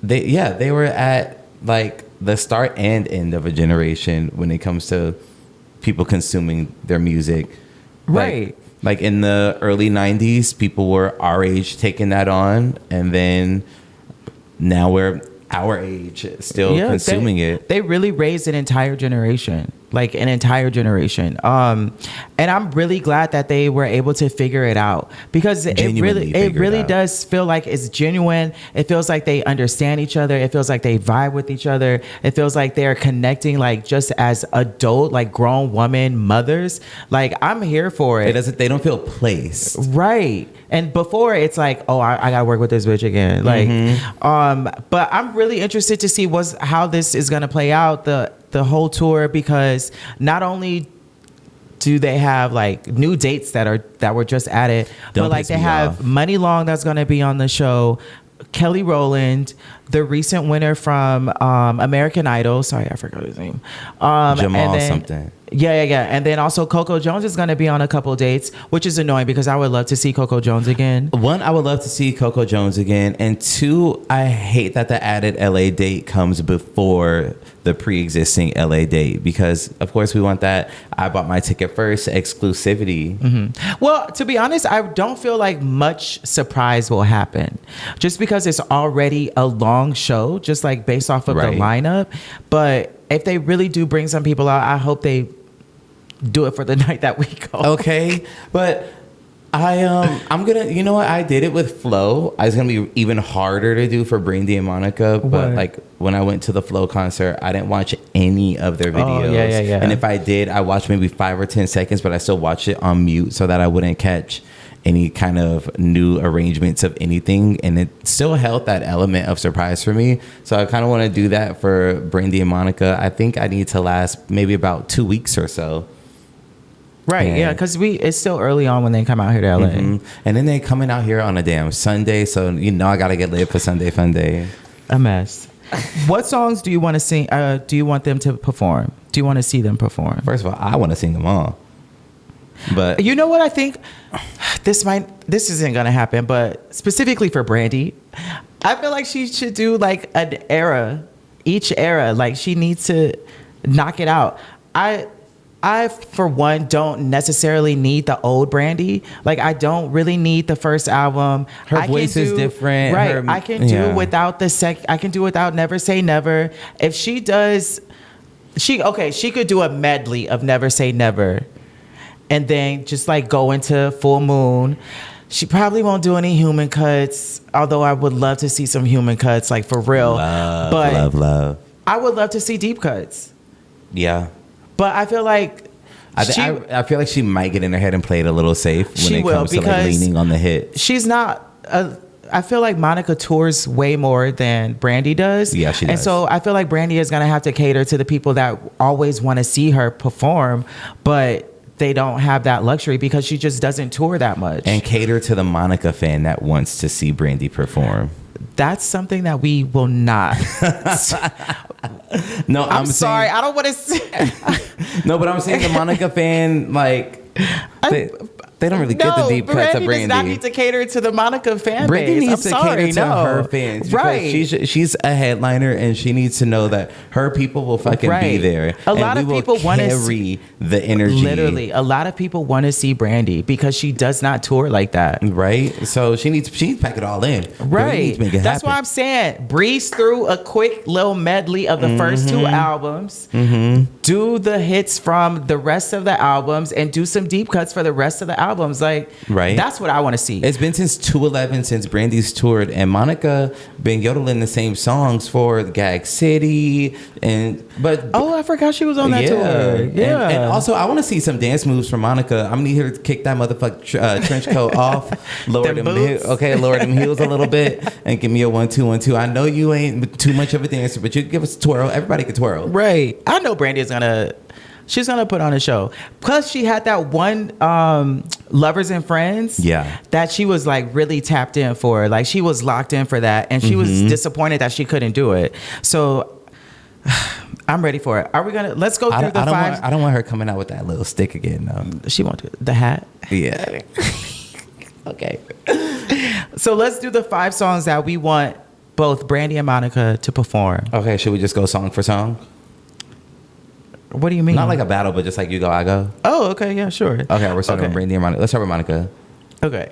they were at like the start and end of a generation when it comes to people consuming their music. Right. Like in the early 90s, people were our age taking that on. And then now we're our age still consuming it. They really raised an entire generation. And I'm really glad that they were able to figure it out because it really does feel like it's genuine. It feels like they understand each other. It feels like they vibe with each other. It feels like they're connecting like just as adult, like grown woman mothers. Like I'm here for it. They don't feel placed. Right. And before it's like, oh, I gotta work with this bitch again. But I'm really interested to see how this is gonna play out the whole tour because not only do they have like new dates that were just added, but like they have Money Long that's gonna be on the show, Kelly Rowland, the recent winner from American Idol. Sorry, I forgot his name. Jamal something. Yeah. And then also Coco Jones is going to be on a couple dates, which is annoying because I would love to see Coco Jones again. One, I would love to see Coco Jones again. And two, I hate that the added LA date comes before the pre-existing LA date because, of course, we want that I bought my ticket first exclusivity. Mm-hmm. Well, to be honest, I don't feel like much surprise will happen just because it's already a long show, just like based off of the lineup. But if they really do bring some people out, I hope they do it for the night that we go. Okay, but I'm gonna, you know what? I did it with Flo. It's gonna be even harder to do for Brandy and Monica. But like when I went to the Flo concert, I didn't watch any of their videos. Yeah. And if I did, I watched maybe 5 or 10 seconds, but I still watched it on mute so that I wouldn't catch any kind of new arrangements of anything, and it still held that element of surprise for me. So I kind of want to do that for Brandy and Monica. I think I need to last maybe about 2 weeks or so. Right, yeah, because it's still early on when they come out here to LA. Mm-hmm. And then they coming out here on a damn Sunday, so I got to get lit for Sunday Fun Day. A mess. What songs do you want to sing? Do you want them to perform? Do you want to see them perform? First of all, I want to sing them all. But you know what I think? This isn't gonna happen, but specifically for Brandy, I feel like she should do like an era, each era. Like she needs to knock it out. I for one don't necessarily need the old Brandy. Like I don't really need the first album. Her voice is different. Right. I can do without I can do without Never Say Never. If she does, she could do a medley of Never Say Never. And then just like go into Full Moon. She probably won't do any human cuts, although I would love to see some human cuts, like for real. Love. I would love to see deep cuts. Yeah. But I feel like I feel like she might get in her head and play it a little safe when it comes to like leaning on the hit. She's not I feel like Monica tours way more than Brandy does. Yeah, she does. And so I feel like Brandy is going to have to cater to the people that always want to see her perform, but they don't have that luxury because she just doesn't tour that much. And cater to the Monica fan that wants to see Brandy perform. That's something that we will not. No, I'm sorry. I don't want to say. No, but I'm saying the Monica fan, like, they don't really get the deep cuts of Brandy. Does not need to cater to the Monica fan Brandy base. needs to cater to her fans. Right. She's a headliner, and she needs to know that her people will fucking be there. A lot of people want to carry the energy. Literally, a lot of people want to see Brandy because she does not tour like that. Right. So she needs to pack it all in. Right. That's why I'm saying breeze through a quick little medley of the first 2 albums. Do the hits from the rest of the albums and do some deep cuts for the rest of the albums. Like, right. That's what I want to see. It's been since 2011 since Brandy's toured, and Monica been yodeling the same songs for Gag City, but I forgot she was on that tour. Yeah, and also I want to see some dance moves from Monica. I'm gonna need her to kick that motherfucking trench coat off, lower them heels a little bit, and give me a 1 2 1 2. I know you ain't too much of a dancer, but you give us a twirl. Everybody can twirl. Right. I know Brandy is she's gonna put on a show. Plus, she had that one Lovers and Friends. That she was like really tapped in for. Like she was locked in for that, and she was disappointed that she couldn't do it. So I'm ready for it. Are we gonna? Let's go through the 5. I don't want her coming out with that little stick again. No, she won't do it. The hat. Yeah. Okay. So let's do the 5 songs that we want both Brandy and Monica to perform. Okay. Should we just go song for song? What do you mean? Not like a battle, but just like you go, I go. Oh, okay, yeah, sure. Okay, we're starting with Brandy and Monica. Let's start with Monica. Okay.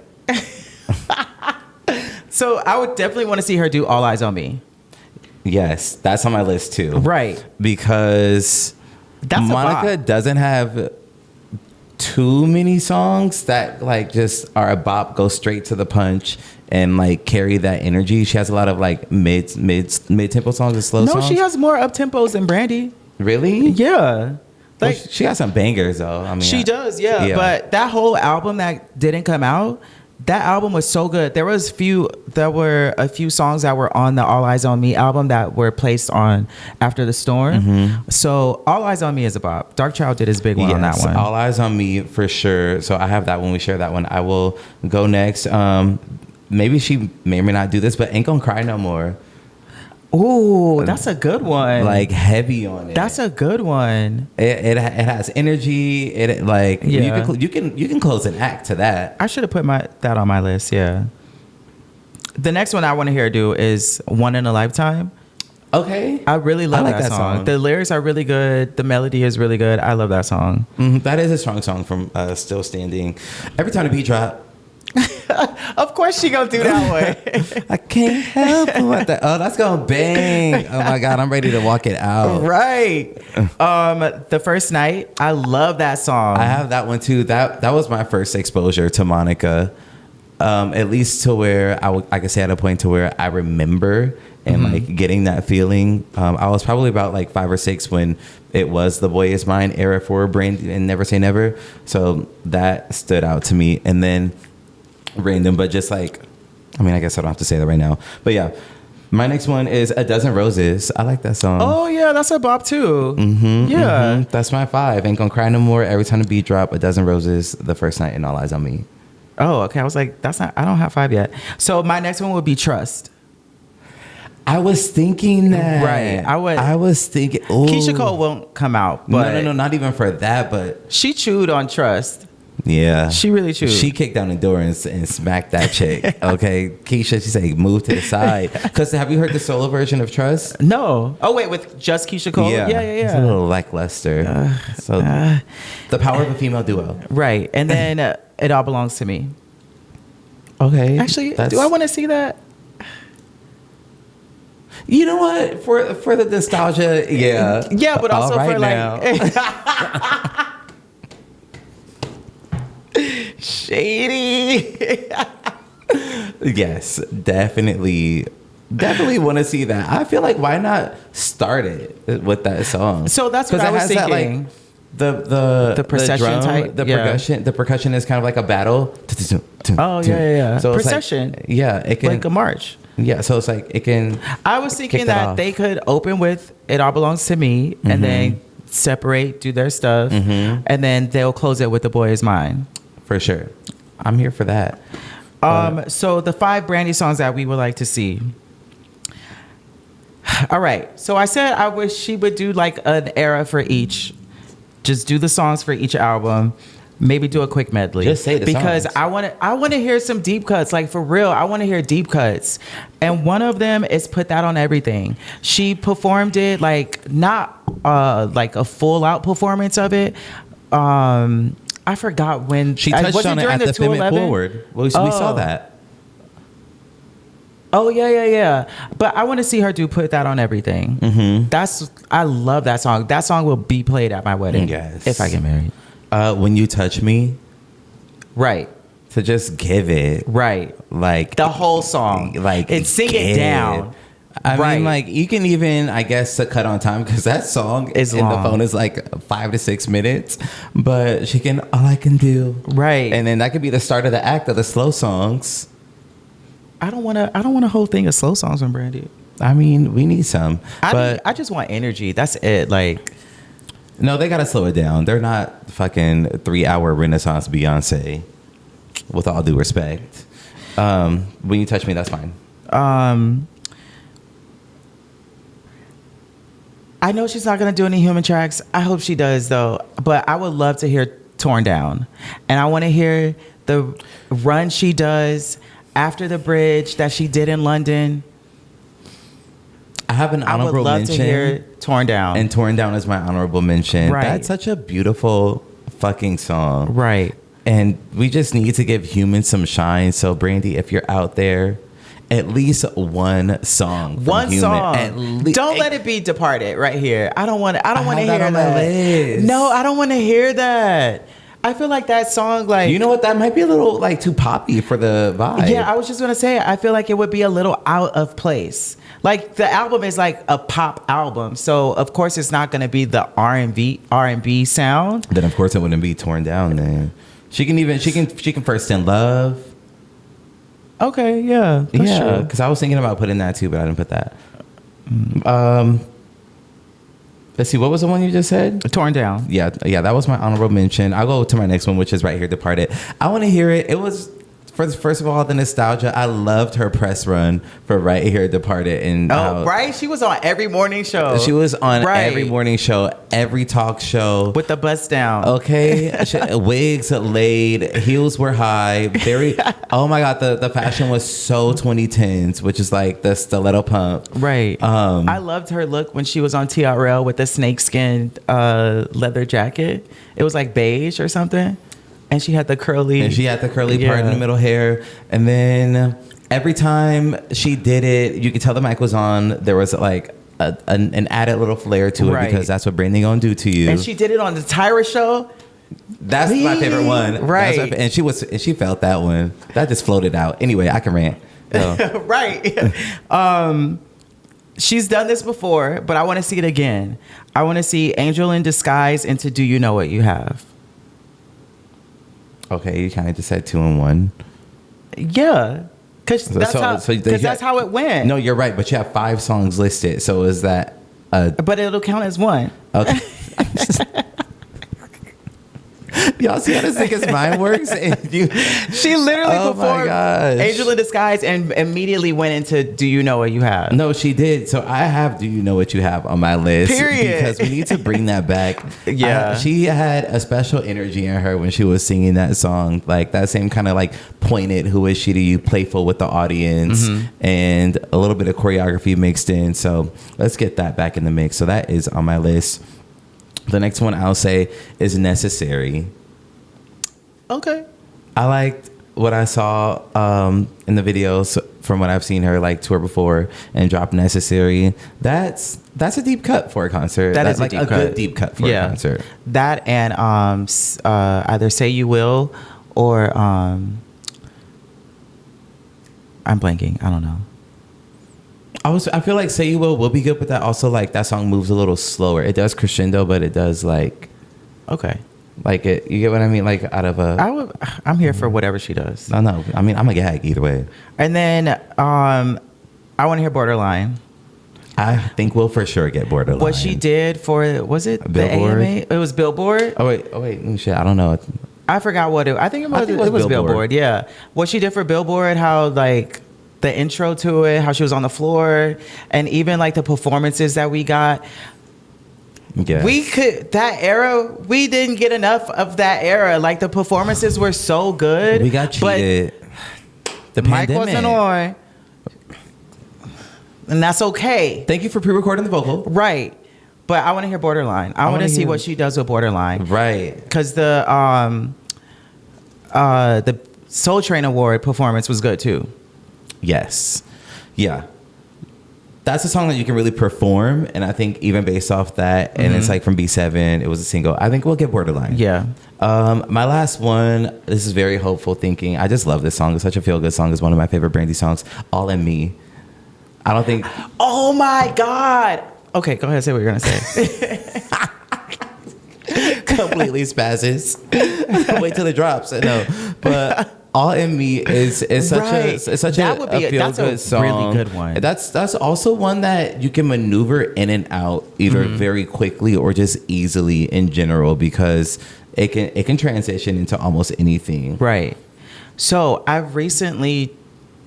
So I would definitely want to see her do All Eyes on Me. Yes, that's on my list too. Right. Because Monica doesn't have too many songs that like just are a bop, go straight to the punch, and like carry that energy. She has a lot of like mid tempo songs and slow songs. No, she has more up tempos than Brandy. Really? Yeah. Like she got some bangers though. I mean, she does, yeah. But that whole album that didn't come out, that album was so good. There were a few songs that were on the All Eyes on Me album that were placed on After the Storm. So All Eyes on Me is a bop. Dark Child did his big one on that one. All Eyes on Me for sure. So I have that one. We share that one. I will go next. Maybe she may or may not do this, but Ain't Gonna Cry No More. Ooh, that's a good one. Like heavy on it. That's a good one. It has energy. It like you can close an act to that. I should have put that on my list. Yeah. The next one I want to hear do is One in a Lifetime. Okay. I really love that song. The lyrics are really good. The melody is really good. I love that song. That is a strong song from Still Standing. Every time the beat drop. Of course she gonna do that way. I can't help what that. Oh, that's gonna bang. Oh my God, I'm ready to walk it out. Right. The First Night. I love that song. I have that one too. That was my first exposure to Monica. At least to where I could say at a point to where I remember and like getting that feeling. I was probably about like 5 or 6 when it was the Boy Is Mine era for Brandy and Never Say Never. So that stood out to me. And then random, but just like, I mean, I guess I don't have to say that right now. But yeah, my next one is A Dozen Roses. I like that song. Oh yeah, that's a bop too. That's my 5. Ain't Gonna Cry No More. Every time the beat drop. A Dozen Roses. The First Night. And All Eyes on Me. Oh, okay. I was like, I don't have 5 yet. So my next one would be Trust. I was thinking that. Right. I was thinking. Ooh. Keisha Cole won't come out. But No, not even for that. But she chewed on Trust. Yeah. She really chewed. She kicked down the door and smacked that chick. Okay. Keisha, she said, move to the side. Because have you heard the solo version of Trust? No. Oh, wait, with just Keisha Cole? Yeah. It's a little lackluster. The power of a female duo. Right. And then It All Belongs to Me. Okay. Actually, do I want to see that? You know what? For the nostalgia, yeah. Yeah, but also right for like... Shady. Yes, definitely want to see that. I feel like why not start it with that song? So that's what I was thinking. That, like, the procession type, the percussion is kind of like a battle. Oh yeah. So procession. Like, yeah, it can like a march. Yeah, so it's like it can. I was thinking that they could open with "It All Belongs to Me" and then separate, do their stuff, and then they'll close it with The Boy Is Mine. For sure. I'm here for that. So the 5 Brandy songs that we would like to see. All right. So I said I wish she would do like an era for each. Just do the songs for each album. Maybe do a quick medley. Just say the because songs. I want to hear some deep cuts. Like for real, I want to hear deep cuts. And one of them is Put That on Everything. She performed it like not like a full out performance of it. I forgot when She touched on it at the Femme It Forward. We saw that. Oh yeah. But I want to see her do Put That on Everything. I love that song. That song will be played at my wedding. Yes. If I get married. When You Touch Me. Right. To just give it. Right. Like the whole song. Like and sing it down. I mean, like you can even, I guess, cut on time because that song is in long. the phone is like 5 to 6 minutes. But she can All I Can Do. Right. And then that could be the start of the act of the slow songs. I don't want a whole thing of slow songs from Brandy. I mean, we need some. I just want energy. That's it. Like, no, they gotta slow it down. They're not fucking 3-hour Renaissance Beyonce. With all due respect, When You Touch Me, that's fine. I know she's not gonna do any human tracks. I hope she does though. But I would love to hear Torn Down, and I want to hear the run she does after the bridge that she did in London. I have an honorable mention. I would love mention. to hear Torn Down. And Torn Down is my honorable mention. Right. That's such a beautiful fucking song. Right. And we just need to give humans some shine. So, Brandy, if you're out there, at least one song. One Human. song. Don't let it be Departed right here. I don't want to hear that on my list. No, I don't want to hear that. I feel like that song, like, you know what, that might be a little like too poppy for the vibe. Yeah, I was just gonna say, I feel like it would be a little out of place. Like the album is like a pop album, so of course it's not gonna be the R&B sound. Then of course it wouldn't be Torn Down. Then she can First in Love. Okay, yeah, yeah, because I was thinking about putting that too, but I didn't put that. Let's see, what was the one you just said? Torn Down. Yeah, that was my honorable mention. I'll go to my next one, which is Right Here, Departed. I want to hear it. It was, first of all, the nostalgia. I loved her press run for Right Here, Departed. And right? She was on every morning show. She was on every morning show, every talk show. With the bust down. Okay. Wigs laid, heels were high. Oh my God, the fashion was so 2010s, which is like the stiletto pump. Right. I loved her look when she was on TRL with the snakeskin leather jacket. It was like beige or something. And she had the curly. And she had the curly part in the middle hair. And then every time she did it, you could tell the mic was on. There was like an added little flair to it because that's what Brandy gonna do to you. And she did it on the Tyra show. That's my favorite one. Right. And she felt that one. That just floated out. Anyway, I can rant. Right. She's done this before, but I want to see it again. I want to see Angel in Disguise into Do You Know What You Have. Okay, you kind of just said 2 in 1. Yeah, because that's how it went. No, you're right, but you have 5 songs listed. So is that? But it'll count as one. Okay. Y'all see how this nigga's mind works? She literally performed Angel in Disguise and immediately went into Do You Know What You Have? No, she did. So I have Do You Know What You Have on my list. Period. Because we need to bring that back. Yeah. She had a special energy in her when she was singing that song. Like that same kind of like pointed, who is she to you, playful with the audience, and a little bit of choreography mixed in. So let's get that back in the mix. So that is on my list. The next one I'll say is Necessary. Okay. I liked what I saw in the videos from what I've seen her like tour before and drop Necessary. That's a deep cut for a concert. That's like a good deep cut for a concert. That and either Say You Will or I'm blanking. I don't know. I feel like Say You Will be good, but that also like that song moves a little slower. It does crescendo, but it does like like it. You get what I mean? Like out of I'm here for whatever she does. No. I mean, I'm a gag either way. And then I want to hear Borderline. I think we'll for sure get Borderline. What she did for, was it Billboard? the AMA? It was Billboard. Oh wait, shit, I don't know. I forgot what it. I think it was Billboard. Billboard. Yeah, what she did for Billboard, how like the intro to it, how she was on the floor, and even like the performances that we got. Yeah, We could that era. We didn't get enough of that era. Like the performances were so good. we got cheated. The Mic pandemic. wasn't on, and that's okay. Thank you for pre-recording the vocal. Right. But I want to hear Borderline. I want to see what she does with Borderline. Right. Because the Soul Train Award performance was good too. Yes. Yeah. That's a song that you can really perform, and I think even based off that, and it's like from B7, it was a single. I think we'll get Borderline. Yeah. My last one. This is very hopeful thinking. I just love this song. It's such a feel good song. It's one of my favorite Brandy songs. All in Me. I don't think. Oh my God. Okay, go ahead. Say what you're gonna say. Completely spazzes. Wait till it drops. No, but All in Me is such That would be a feel good song. Really good one. That's also one that you can maneuver in and out either very quickly or just easily in general, because it can transition into almost anything. Right. So I've recently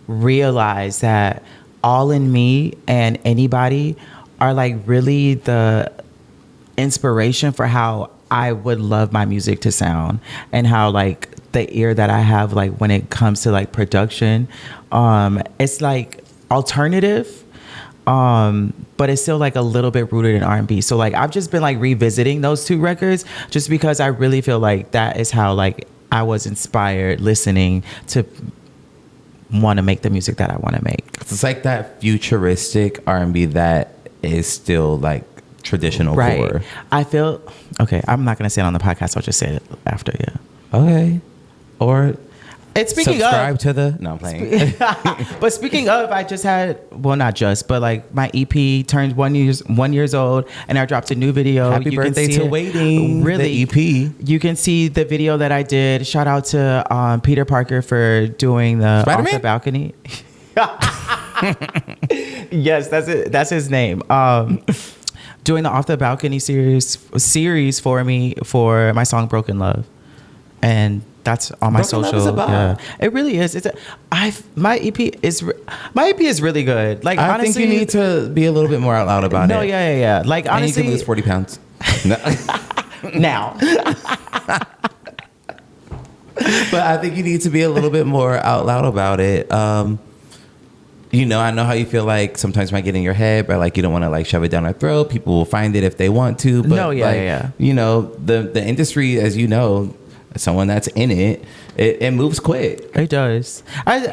realized that All in Me and Anybody are like really the inspiration for how I would love my music to sound, and how like the ear that I have like when it comes to like production, it's like alternative, but it's still like a little bit rooted in R&B. So like I've just been like revisiting those two records just because I really feel like that is how like I was inspired listening to want to make the music that I want to make. It's like that futuristic R&B that is still like traditional Right. core. I feel okay. I'm not gonna say it on the podcast. I'll just say it after. Yeah. Okay. Or It's speaking subscribe of, to the. No, I'm playing. but speaking of, I just had, well, not just, but like my EP turned 1 years old, and I dropped a new video. Happy birthday to Waiting. Really, the EP. You can see the video that I did. Shout out to Peter Parker for doing the Spider-Man? Off the Balcony. Yes, that's it. That's his name. Doing the Off the Balcony series for me for my song Broken Love, and that's on my Broken Love social. is a vibe. Yeah, it really is. My EP is really good. Like I honestly, think you need to be a little bit more out loud about it. No, yeah. Like And honestly, you can lose 40 pounds. No. now. But I think you need to be a little bit more out loud about it. You know, I know how you feel like sometimes it might get in your head, but like you don't want to like shove it down our throat. People will find it if they want to. But No, yeah, like, yeah. You know, the industry, as you know, someone that's in it moves quick. It does. I'm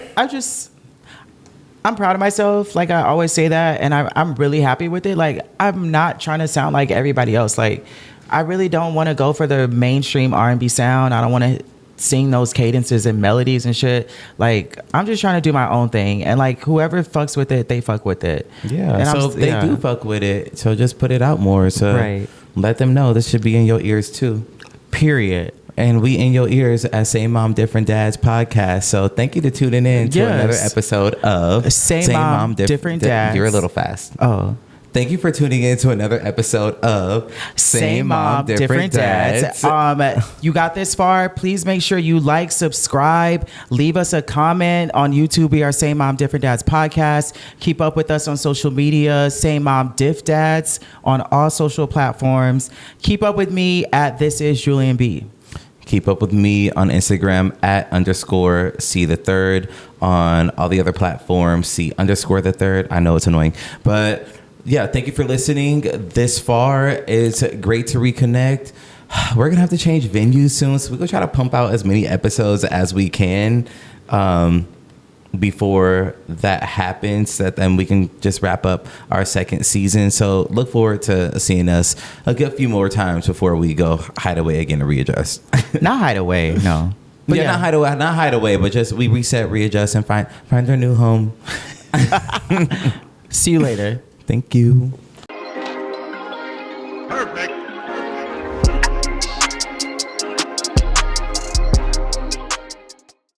proud of myself. Like I always say that, and I'm really happy with it. Like I'm not trying to sound like everybody else. Like I really don't want to go for the mainstream R&B sound. I don't want to sing those cadences and melodies and shit. Like I'm just trying to do my own thing, and like whoever fucks with it, they fuck with it. Yeah, and so they do fuck with it. So just put it out more. So Right. let them know this should be in your ears too. Period. And we in your ears at Same Mom, Different Dads podcast. So thank you to tuning in to another episode of Same Mom, Different Dads. You're a little fast. Oh. Thank you for tuning in to another episode of Same Mom, Different Dads. You got this far. Please make sure you like, subscribe, leave us a comment on YouTube. We are Same Mom, Different Dads podcast. Keep up with us on social media. Same Mom, Diff Dads on all social platforms. Keep up with me at This Is Julian B. Keep up with me on Instagram at _C the third. On all the other platforms, C_the third. I know it's annoying, but yeah, thank you for listening this far. It's great to reconnect. We're going to have to change venues soon, so we're going to try to pump out as many episodes as we can before that happens, that then we can just wrap up our second season. So look forward to seeing us a good few more times before we go hide away again to readjust. Not hide away, no. But not hide away, but just we reset, readjust, and find our new home. See you later. Thank you.